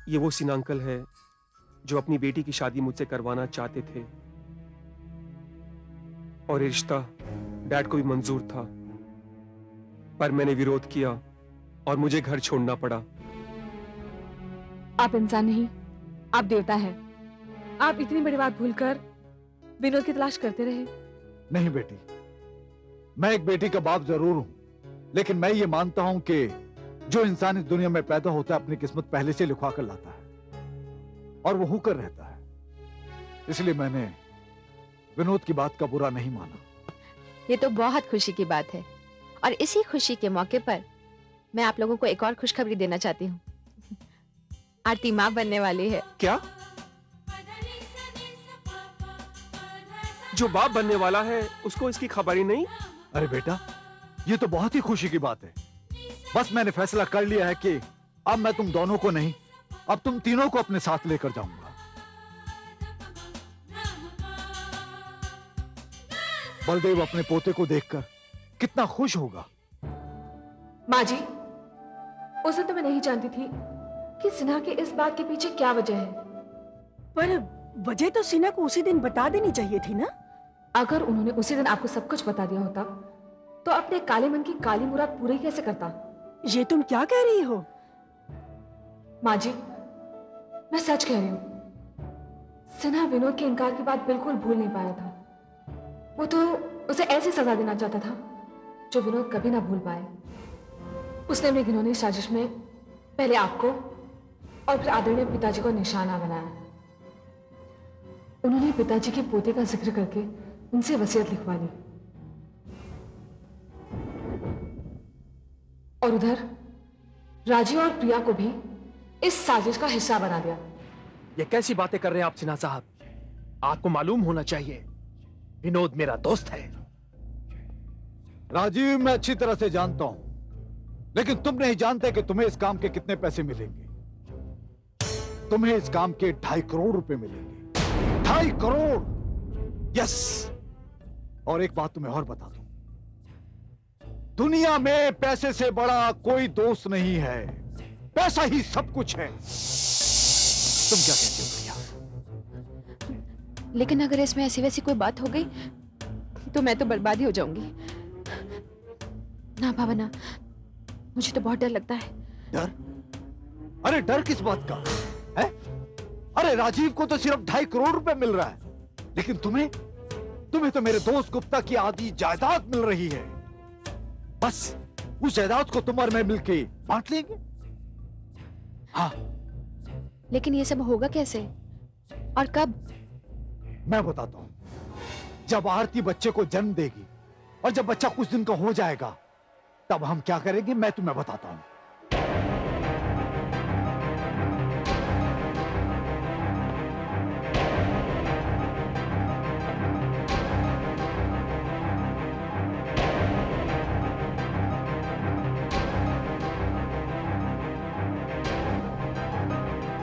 ये वो सिन्हा अंकल है जो अपनी बेटी की शादी मुझसे करवाना चाहते थे, और ये रिश्ता डैड को भी मंजूर था, पर मैंने विरोध किया और मुझे घर छोड़ना पड़ा। आप इंसान नहीं, आप देवता हैं। आप इतनी बड़ी बात भूलकर विनोद की तलाश करते रहे। नहीं बेटी, मैं एक बेटी का बाप जरूर हूं, लेकिन मैं ये मानता हूं कि जो इंसान इस दुनिया में पैदा होता है अपनी किस्मत पहले से लिखवा कर लाता है और वो होकर रहता है। इसलिए मैंने विनोद की बात का बुरा नहीं माना। ये तो बहुत खुशी की बात है, और इसी खुशी के मौके पर मैं आप लोगों को एक और खुशखबरी देना चाहती हूँ। आरती माँ बनने वाली है। क्या? जो बाप बनने वाला है उसको इसकी खबर ही नहीं? अरे बेटा, ये तो बहुत ही खुशी की बात है। बस मैंने फैसला कर लिया है कि अब मैं तुम दोनों को नहीं, अब तुम तीनों को अपने साथ लेकर जाऊंगा। बलदेव अपने पोते को देखकर कितना खुश होगा। माँ जी, उस दिन तो मैं नहीं जानती थी कि सिन्हा के इस बात के पीछे क्या वजह है। पर वजह तो सिन्हा को उसी दिन बता देनी चाहिए थी ना। अगर उन्होंने उसी दिन आपको सब कुछ बता दिया होता तो अपने काले मन की काली मुराद पूरी कैसे करता? ये तुम क्या कह रही हो? माँ जी, मैं सच कह रही हूँ। सिन्हा विनोद के इनकार की बात बिल्कुल भूल नहीं पाया था। वो तो उसे ऐसी सजा देना चाहता था जो विनोद कभी ना भूल पाए। उसने अपनी घिनौनी साजिश में पहले आपको और फिर आदरणीय पिताजी को निशाना बनाया। उन्होंने पिताजी के पोते का जिक्र करके उनसे वसीयत लिखवा ली, और उधर राजीव और प्रिया को भी इस साजिश का हिस्सा बना दिया। ये कैसी बातें कर रहे हैं आप सिन्हा साहब? आपको मालूम होना चाहिए विनोद मेरा दोस्त है। राजीव, मैं अच्छी तरह से जानता हूं, लेकिन तुम नहीं जानते कि तुम्हें इस काम के कितने पैसे मिलेंगे। तुम्हें इस काम के 2.5 करोड़ रुपए मिलेंगे। 2.5 करोड़! यस! और एक बात तुम्हें और बता दूं, दुनिया में पैसे से बड़ा कोई दोस्त नहीं है। पैसा ही सब कुछ है। तुम क्या कहते हो भैया? लेकिन अगर इसमें ऐसी वैसी कोई बात हो गई तो मैं तो बर्बादी हो जाऊंगी। ना भावना, मुझे तो बहुत डर लगता है। डर? अरे डर किस बात का है? अरे राजीव को तो सिर्फ 2.5 करोड़ रुपए मिल रहा है, लेकिन तुम्हें तो मेरे दोस्त गुप्ता की आधी जायदाद मिल रही है। बस उस जायदाद को तुम और मैं मिलके बांट लेंगे। हाँ, लेकिन ये सब होगा कैसे और कब? मैं बताता हूं। जब आरती बच्चे को जन्म देगी और जब बच्चा कुछ दिन का हो जाएगा, तब हम क्या करेंगे मैं तुम्हें बताता हूं।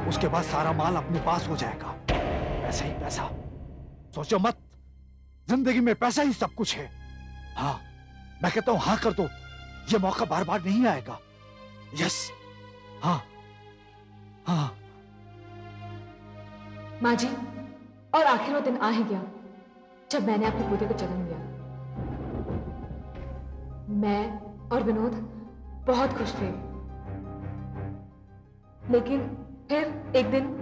उसके बाद सारा माल अपने पास हो जाएगा। पैसा ही पैसा, सोचो मत। जिंदगी में पैसा ही सब कुछ है। हाँ, मैं कहता हूं हाँ कर दो, ये मौका बार बार नहीं आएगा। यस, हाँ हाँ। माँ जी, और आखिर वो दिन आ ही गया जब मैंने अपने पोते को जन्म दिया। मैं और विनोद बहुत खुश थे। लेकिन फिर एक दिन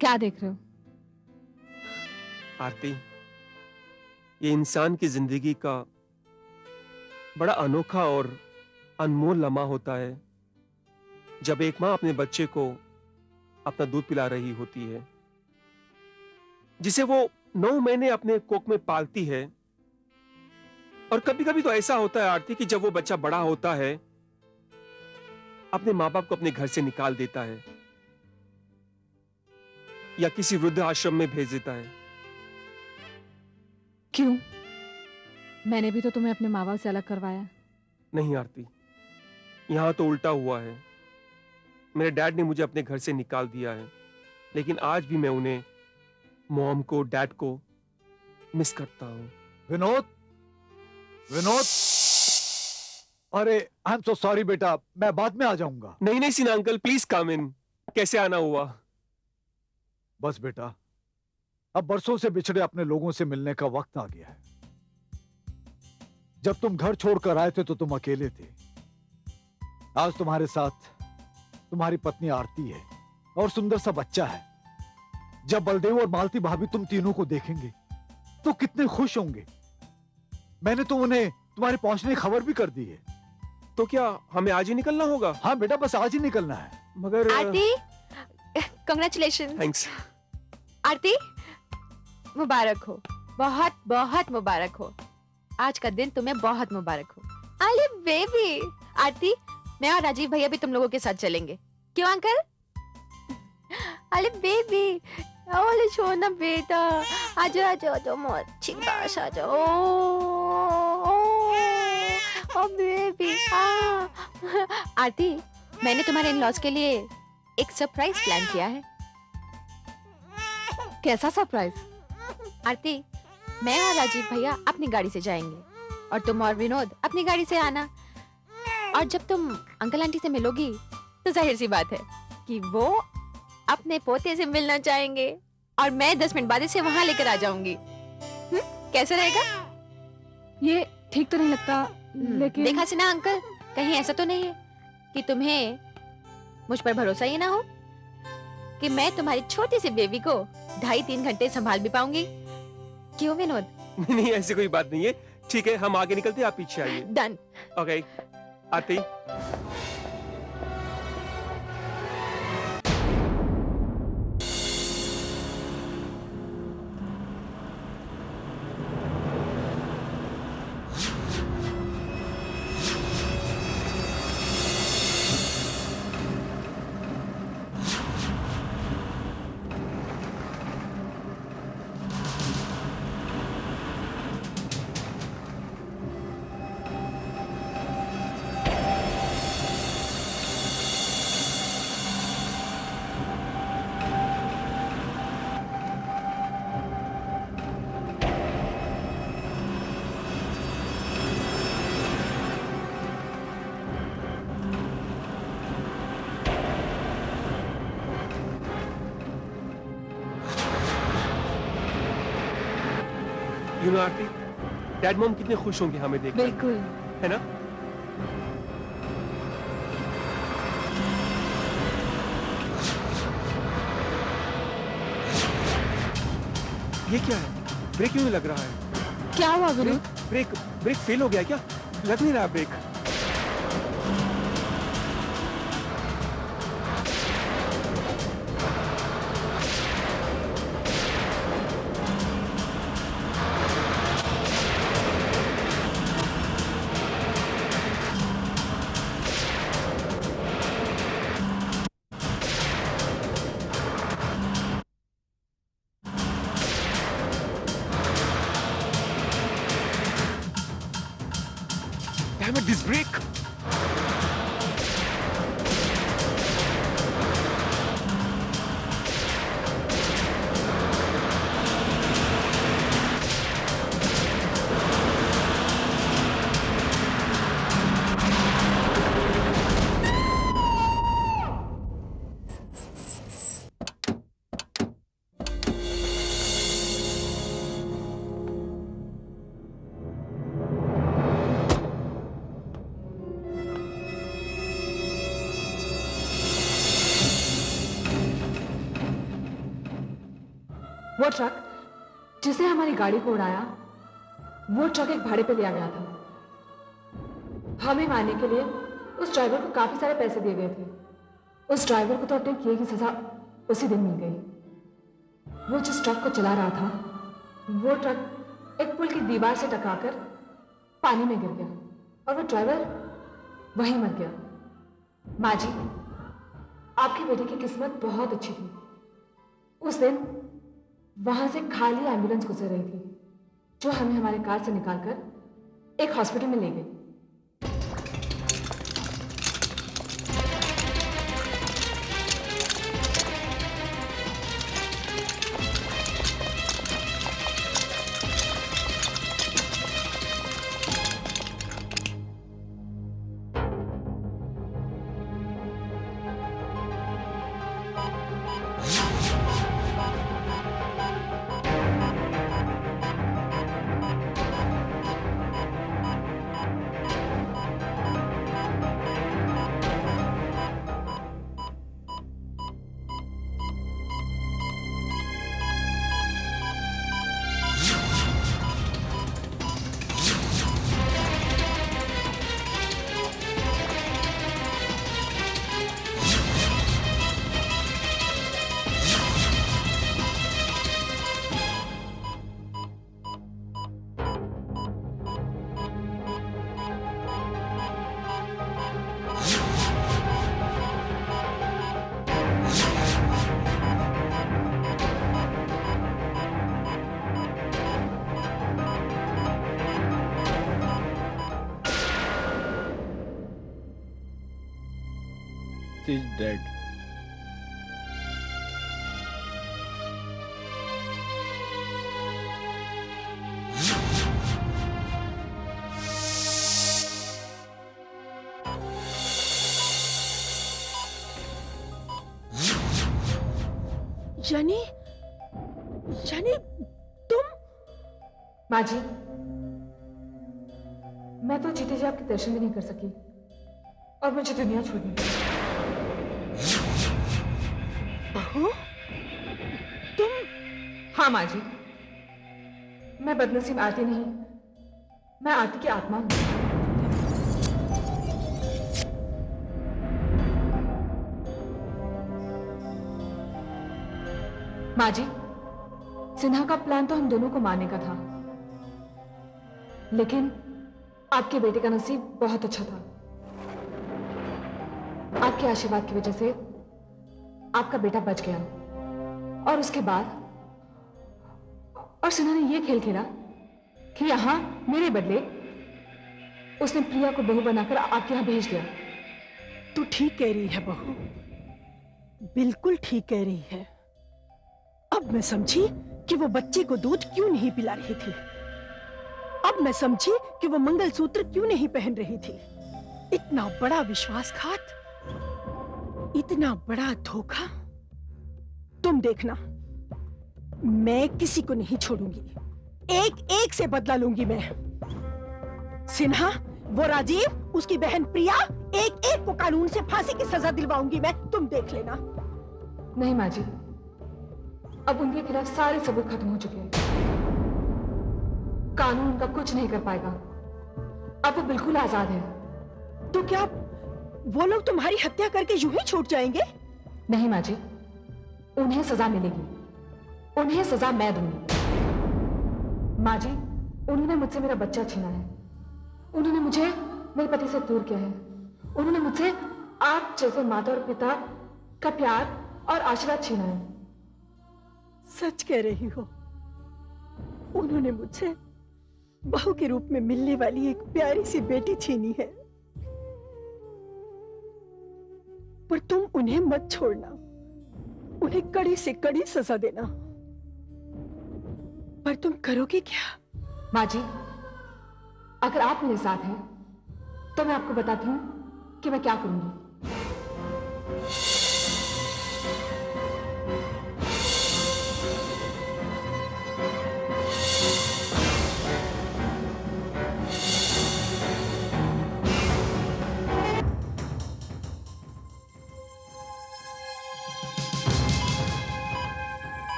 क्या देख रहे हो? आरती, ये इंसान की जिंदगी का बड़ा अनोखा और अनमोल लम्हा होता है जब एक माँ अपने बच्चे को अपना दूध पिला रही होती है, जिसे वो 9 महीने अपने कोख में पालती है। और कभी कभी तो ऐसा होता है आरती कि जब वो बच्चा बड़ा होता है अपने माँ बाप को अपने घर से निकाल देता है या किसी वृद्ध आश्रम में भेज देता है। क्यों? मैंने भी तो तुम्हें अपने माँ बाप से अलग करवाया। नहीं आरती, यहां तो उल्टा हुआ है। मेरे डैड ने मुझे अपने घर से निकाल दिया है, लेकिन आज भी मैं उन्हें, मॉम को, डैड को मिस करता हूं। विनोद, विनोद, अरे आई एम सो सॉरी बेटा, मैं बाद में आ जाऊंगा। नहीं नहीं सिन्हा अंकल, प्लीज कम इन। कैसे आना हुआ? बस बेटा, अब बरसों से बिछड़े अपने लोगों से मिलने का वक्त आ गया है। जब तुम घर छोड़कर आए थे तो तुम अकेले थे। आज तुम्हारे साथ तुम्हारी पत्नी आरती है और सुंदर सा बच्चा है। जब बलदेव और मालती भाभी तुम तीनों को देखेंगे तो कितने खुश होंगे। मैंने तो उन्हें तुम्हारे पहुंचने की खबर भी कर दी है। तो क्या हमें आज ही निकलना होगा? हाँ बेटा, बस आज ही निकलना है। मगर आरती, कांग्रेचुलेशन। थैंक्स। आरती, मुबारक हो, बहुत बहुत मुबारक हो। आज का दिन तुम्हें बहुत मुबारक हो। अरे बेबी, आरती, मैं और राजीव भैया भी तुम लोगों के साथ चलेंगे। क्यों अंकल? अरे बेबी, अरे छोना बेटा, आजा आजा आजा, अच्छी पास आ जाओ। ओ बेबी, आरती, मैंने तुम्हारे इन-लॉज के लिए एक सरप्राइज प्लान किया है। कैसा सरप्राइज? आरती, मैं और राजीव भैया अपनी गाड़ी से जाएंगे और तुम और विनोद अपनी गाड़ी से आना। और जब तुम अंकल आंटी से मिलोगी तो जाहिर सी बात है कि वो अपने पोते से मिलना चाहेंगे और मैं 10 मिनट बाद इसे वहां लेकर आ जाऊंगी। कैसे रहेगा? ये ठीक तो नहीं लगता, लेकिन देखा सिन्हा अंकल, कहीं ऐसा तो नहीं है कि तुम्हें मुझ पर भरोसा ही ना हो कि मैं तुम्हारी छोटी सी बेबी को 2.5-3 घंटे संभाल भी पाऊंगी। क्यों विनोद? नहीं, ऐसी कोई बात नहीं है। ठीक है, हम आगे निकलते हैं, आप पीछे आइए। डन। ओके, आती। You know Aarti, dad mom कितने खुश होंगे हमें देखकर। बिल्कुल, है ना? ये क्या है? ब्रेक क्यों नहीं लग रहा है? क्या हुआ विनोद? ब्रेक फेल हो गया क्या? लग नहीं रहा brake. Damn it, this brake! वो ट्रक जिसे हमारी गाड़ी को उड़ाया, वो ट्रक एक भाड़े पे लिया गया था। हमें मारने के लिए उस ड्राइवर को काफी सारे पैसे दिए गए थे। उस ड्राइवर को तो अपने किए की सजा उसी दिन मिल गई। वो जिस ट्रक को चला रहा था, वो ट्रक एक पुल की दीवार से टकराकर पानी में गिर गया और वो ड्राइवर वहीं मर गया। माँ जी, आपकी बेटी की किस्मत बहुत अच्छी थी। उस दिन वहां से खाली एम्बुलेंस गुजर रही थी, जो हमें हमारे कार से निकालकर एक हॉस्पिटल में ले गई। Is dead. यानी तुम? माँ जी, मैं तो जीते जी आपके दर्शन भी नहीं कर सकी और मुझे दुनिया छोड़नी पड़ी। बहू, तुम? हाँ माँ जी, मैं बदनसीब आरती नहीं, मैं आरती की आत्मा हूं। माँ जी, सिन्हा का प्लान तो हम दोनों को मारने का था, लेकिन आपके बेटे का नसीब बहुत अच्छा था। आपके आशीर्वाद की वजह से आपका बेटा बच गया और उसके बाद और सिन्हा ने यह खेल खेला कि यहां मेरे बदले उसने प्रिया को बहू बनाकर आपके यहां भेज दिया। तू ठीक कह रही है बहू, बिल्कुल ठीक कह रही है। अब मैं समझी कि वो बच्चे को दूध क्यों नहीं पिला रही थी। अब मैं समझी कि वो मंगलसूत्र क्यों नहीं पहन रही थी। इतना बड़ा विश्वासघात, इतना बड़ा धोखा। तुम देखना, मैं किसी को नहीं छोड़ूंगी, एक एक से बदला लूंगी मैं। सिन्हा, वो राजीव, उसकी बहन प्रिया, एक एक को कानून से फांसी की सजा दिलवाऊंगी मैं, तुम देख लेना। नहीं माँ जी, अब उनके खिलाफ सारे सबूत खत्म हो चुके हैं। कानून उनका कुछ नहीं कर पाएगा। अब वो बिल्कुल आजाद है। तो क्या वो लोग तुम्हारी हत्या करके यूं ही छूट जाएंगे? नहीं माँ जी, उन्हें सजा मिलेगी, उन्हें सजा मैं दूंगी। माँ जी, उन्होंने मुझसे मेरा बच्चा छीना है, उन्होंने मुझे मेरे पति से दूर किया है, उन्होंने मुझसे आप जैसे माता और पिता का प्यार और आशीर्वाद छीना है। सच कह रही हो, उन्होंने मुझसे बहू के रूप में मिलने वाली एक प्यारी सी बेटी छीनी है। पर तुम उन्हें मत छोड़ना, उन्हें कड़ी से कड़ी सजा देना। पर तुम करोगे क्या? माँ जी, अगर आप मेरे साथ हैं तो मैं आपको बताती हूँ कि मैं क्या करूंगी।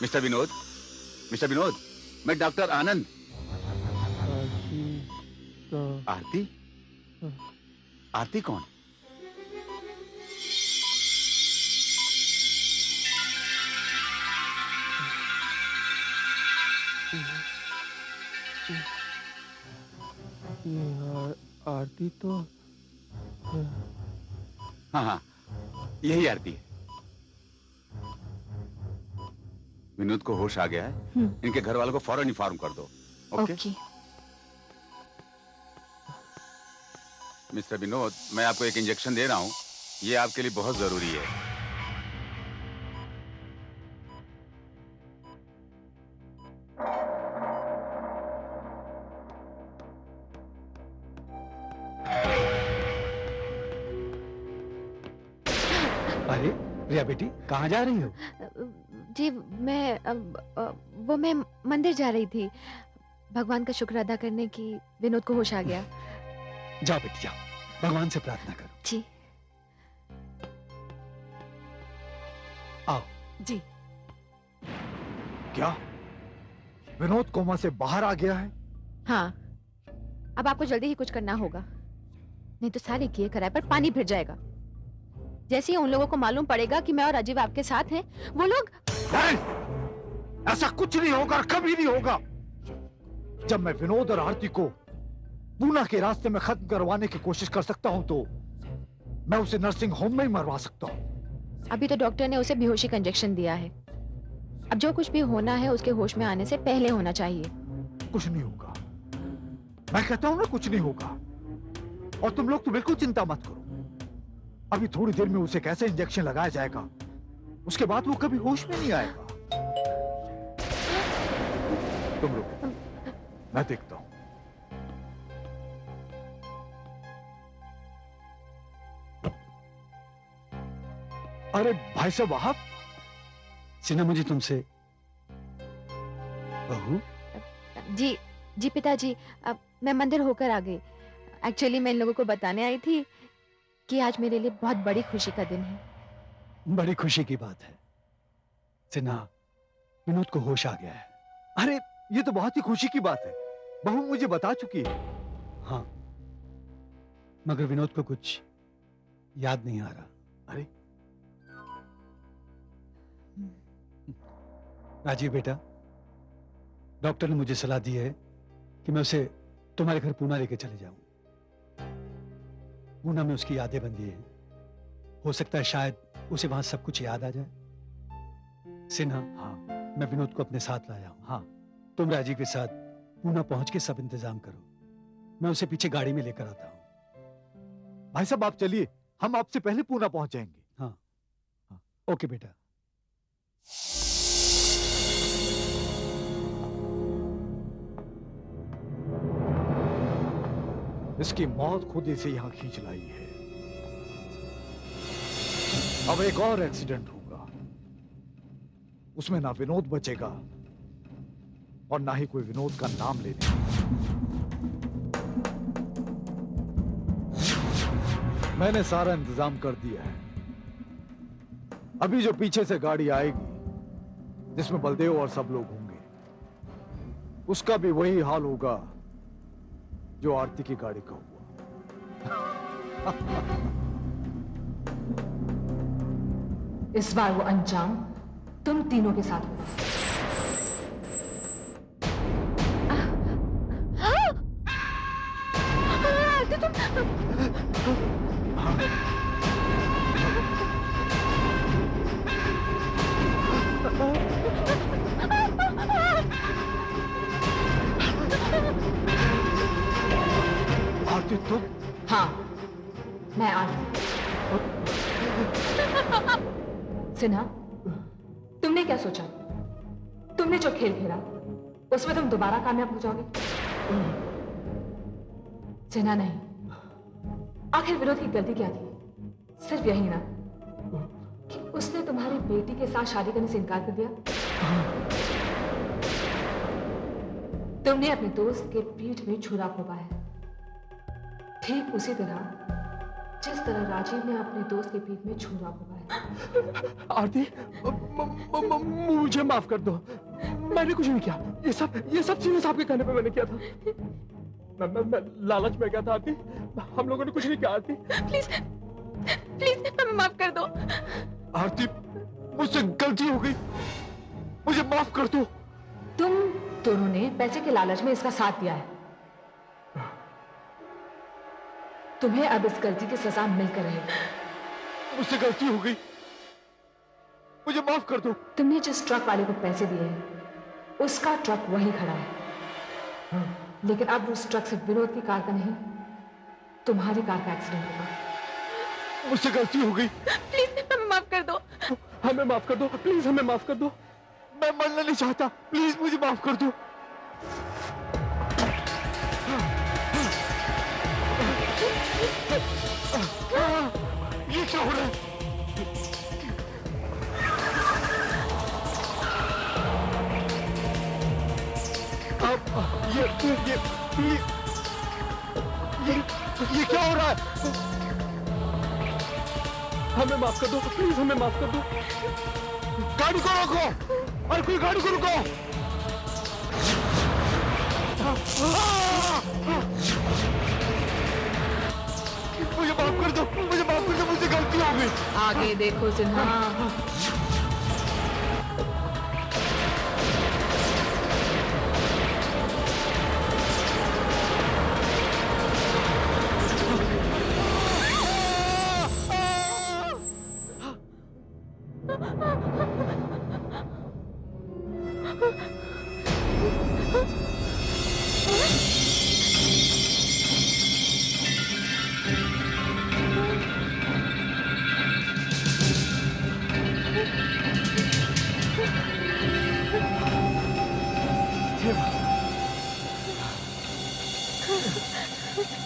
मिस्टर विनोद, मिस्टर विनोद, मैं डॉक्टर आनंद। आरती? आरती कौन? आरती तो हाँ हाँ, यही आरती है। विनोद को होश आ गया है, इनके घर वालों को फौरन इन्फॉर्म कर दो। ओके? मिस्टर विनोद, मैं आपको एक इंजेक्शन दे रहा हूँ, ये आपके लिए बहुत जरूरी है। अरे प्रिया बेटी, कहाँ जा रही हो? जी वो मैं मंदिर जा रही थी, भगवान का शुक्र अदा करने की विनोद को होश आ गया। जाओ बेटी जाओ, भगवान से प्रार्थना करो। जी। आओ। जी। क्या विनोद कोमा से बाहर आ गया है? हाँ, अब आपको जल्दी ही कुछ करना होगा, नहीं तो सारे किए कराए पर पानी फिर जाएगा। जैसे ही उन लोगों को मालूम पड़ेगा कि मैं और राजीव आपके साथ हैं, वो लोग ऐसा कुछ नहीं होगा, कभी नहीं होगा। जब मैं विनोद और आरती को पूना के रास्ते में खत्म करवाने की कोशिश कर सकता हूं तो मैं उसे नर्सिंग होम में ही मरवा सकता हूं। अभी तो डॉक्टर ने उसे बेहोशी का इंजेक्शन दिया है, अब जो कुछ भी होना है उसके होश में आने से पहले होना चाहिए। कुछ नहीं होगा, मैं कहता हूं ना, कुछ नहीं होगा। और तुम लोग तो बिल्कुल चिंता मत करो, अभी थोड़ी देर में उसे कैसे इंजेक्शन लगाया जाएगा, उसके बाद वो कभी होश में नहीं आएगा। तुम रुको, मैं देखता हूं। अरे भाई साहब, आप? सिन्हा, मुझे तुमसे बहू? जी जी पिताजी, अब मैं मंदिर होकर आ गई। एक्चुअली मैं इन लोगों को बताने आई थी कि आज मेरे लिए बहुत बड़ी खुशी का दिन है। बड़ी खुशी की बात है सिन्हा, विनोद को होश आ गया है। अरे ये तो बहुत ही खुशी की बात है, बहू मुझे बता चुकी है। हाँ, मगर विनोद को कुछ याद नहीं आ रहा। अरे राजीव बेटा, डॉक्टर ने मुझे सलाह दी है कि मैं उसे तुम्हारे घर पूना लेके चले जाऊं। पूना में उसकी यादें बंधी हैं, हो सकता है शायद उसे वहां सब कुछ याद आ जाए। सिन्हा, हाँ, मैं विनोद को अपने साथ लाया हूं। हाँ, तुम राजीव के साथ पूना पहुंच के सब इंतजाम करो, मैं उसे पीछे गाड़ी में लेकर आता हूं। भाई साहब आप चलिए, हम आपसे पहले पूना पहुंच जाएंगे। हाँ, हाँ, ओके बेटा। इसकी मौत खुद इसे यहां खींच लाई है। अब एक और एक्सीडेंट होगा, उसमें ना विनोद बचेगा और ना ही कोई विनोद का नाम लेने। मैंने सारा इंतजाम कर दिया है। अभी जो पीछे से गाड़ी आएगी जिसमें बलदेव और सब लोग होंगे, उसका भी वही हाल होगा जो आरती की गाड़ी का हुआ। इस बार वो अंजाम तुम तीनों के साथ होगा। आरती तुम? हाँ, मैं आरती। सिन्हा, तुमने क्या सोचा? तुमने जो खेल खेला उसमें तुम दोबारा कामयाब हो जाओगे? सिन्हा नहीं, आखिर विनोद की गलती क्या थी? सिर्फ यही ना कि उसने तुम्हारी बेटी के साथ शादी करने से इनकार कर दिया। तुमने अपने दोस्त के पीठ में छुरा घोंपा है। ठीक उसी तरह जिस तरह राजीव ने अपने दोस्त के पीठ में छुरा घुमाया। आरती, मुझे माफ कर दो, मैंने कुछ नहीं किया। ये सब सीने साहब के कहने पे मैंने किया था। मैं लालच में गया था आरती, हम लोगों ने कुछ नहीं किया। आरती प्लीज प्लीज हमें माफ कर दो। आरती, मुझसे गलती हो गई, मुझे माफ कर दो। तुम दोनों ने पैसे के लालच में इसका साथ दिया है। तुम्हें अब इस गलती की सजा मिलकर रहेगी। मुझसे गलती हो गई, मुझे माफ कर दो। तुमने जिस ट्रक वाले को पैसे दिए हैं उसका ट्रक वहीं खड़ा है, लेकिन अब उस ट्रक से विनोद की कार का नहीं, तुम्हारी कार का एक्सीडेंट होगा। मुझसे गलती हो गई, प्लीज हमें माफ कर दो। हमें माफ कर दो, प्लीज हमें माफ कर दो। मैं मरना नहीं चाहता, प्लीज मुझे माफ कर दो। ये क्या हो रहा है? ये क्या हो रहा है? हमें माफ कर दो, प्लीज हमें माफ कर दो। गाड़ी को रोको, और कोई गाड़ी को रुको। मुझे माफ कर दो, मुझे माफ कर दो, मुझसे गलती हो गई। आगे देखो सिन्हा।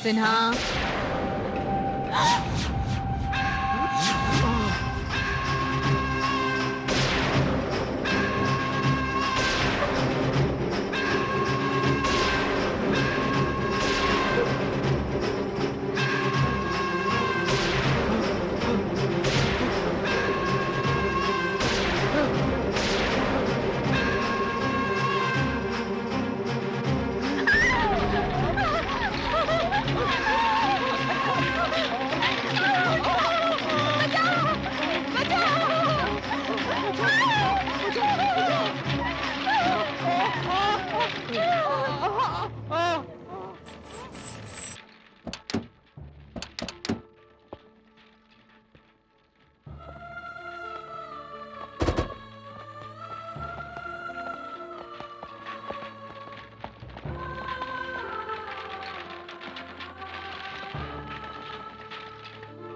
सिन्हा,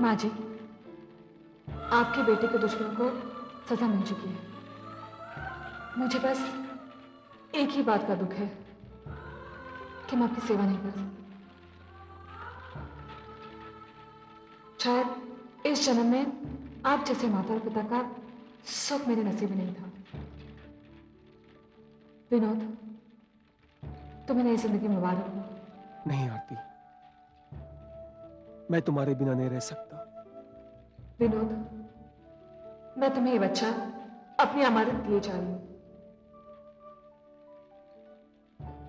माँ जी, आपके बेटे के दुश्मन को सजा मिल चुकी है। मुझे बस एक ही बात का दुख है कि मैं आपकी सेवा नहीं कर सकती। शायद इस जन्म में आप जैसे माता और पिता का सुख मेरे नसीब में नहीं था। विनोद, तुम्हें नई जिंदगी मुबारक हो। नहीं आरती, मैं तुम्हारे बिना नहीं रह सकता। विनोद, मैं तुम्हें ये बच्चा अपनी अमानत दिए जा रही हूं।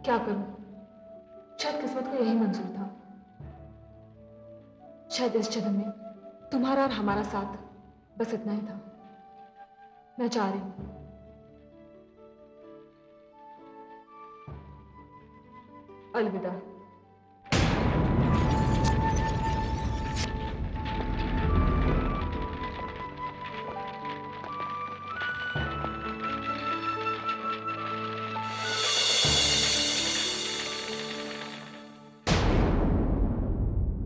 क्या करूं, शायद किस्मत को यही मंजूर था। शायद इस जन्म में तुम्हारा और हमारा साथ बस इतना ही था। मैं जा रही हूं। अलविदा।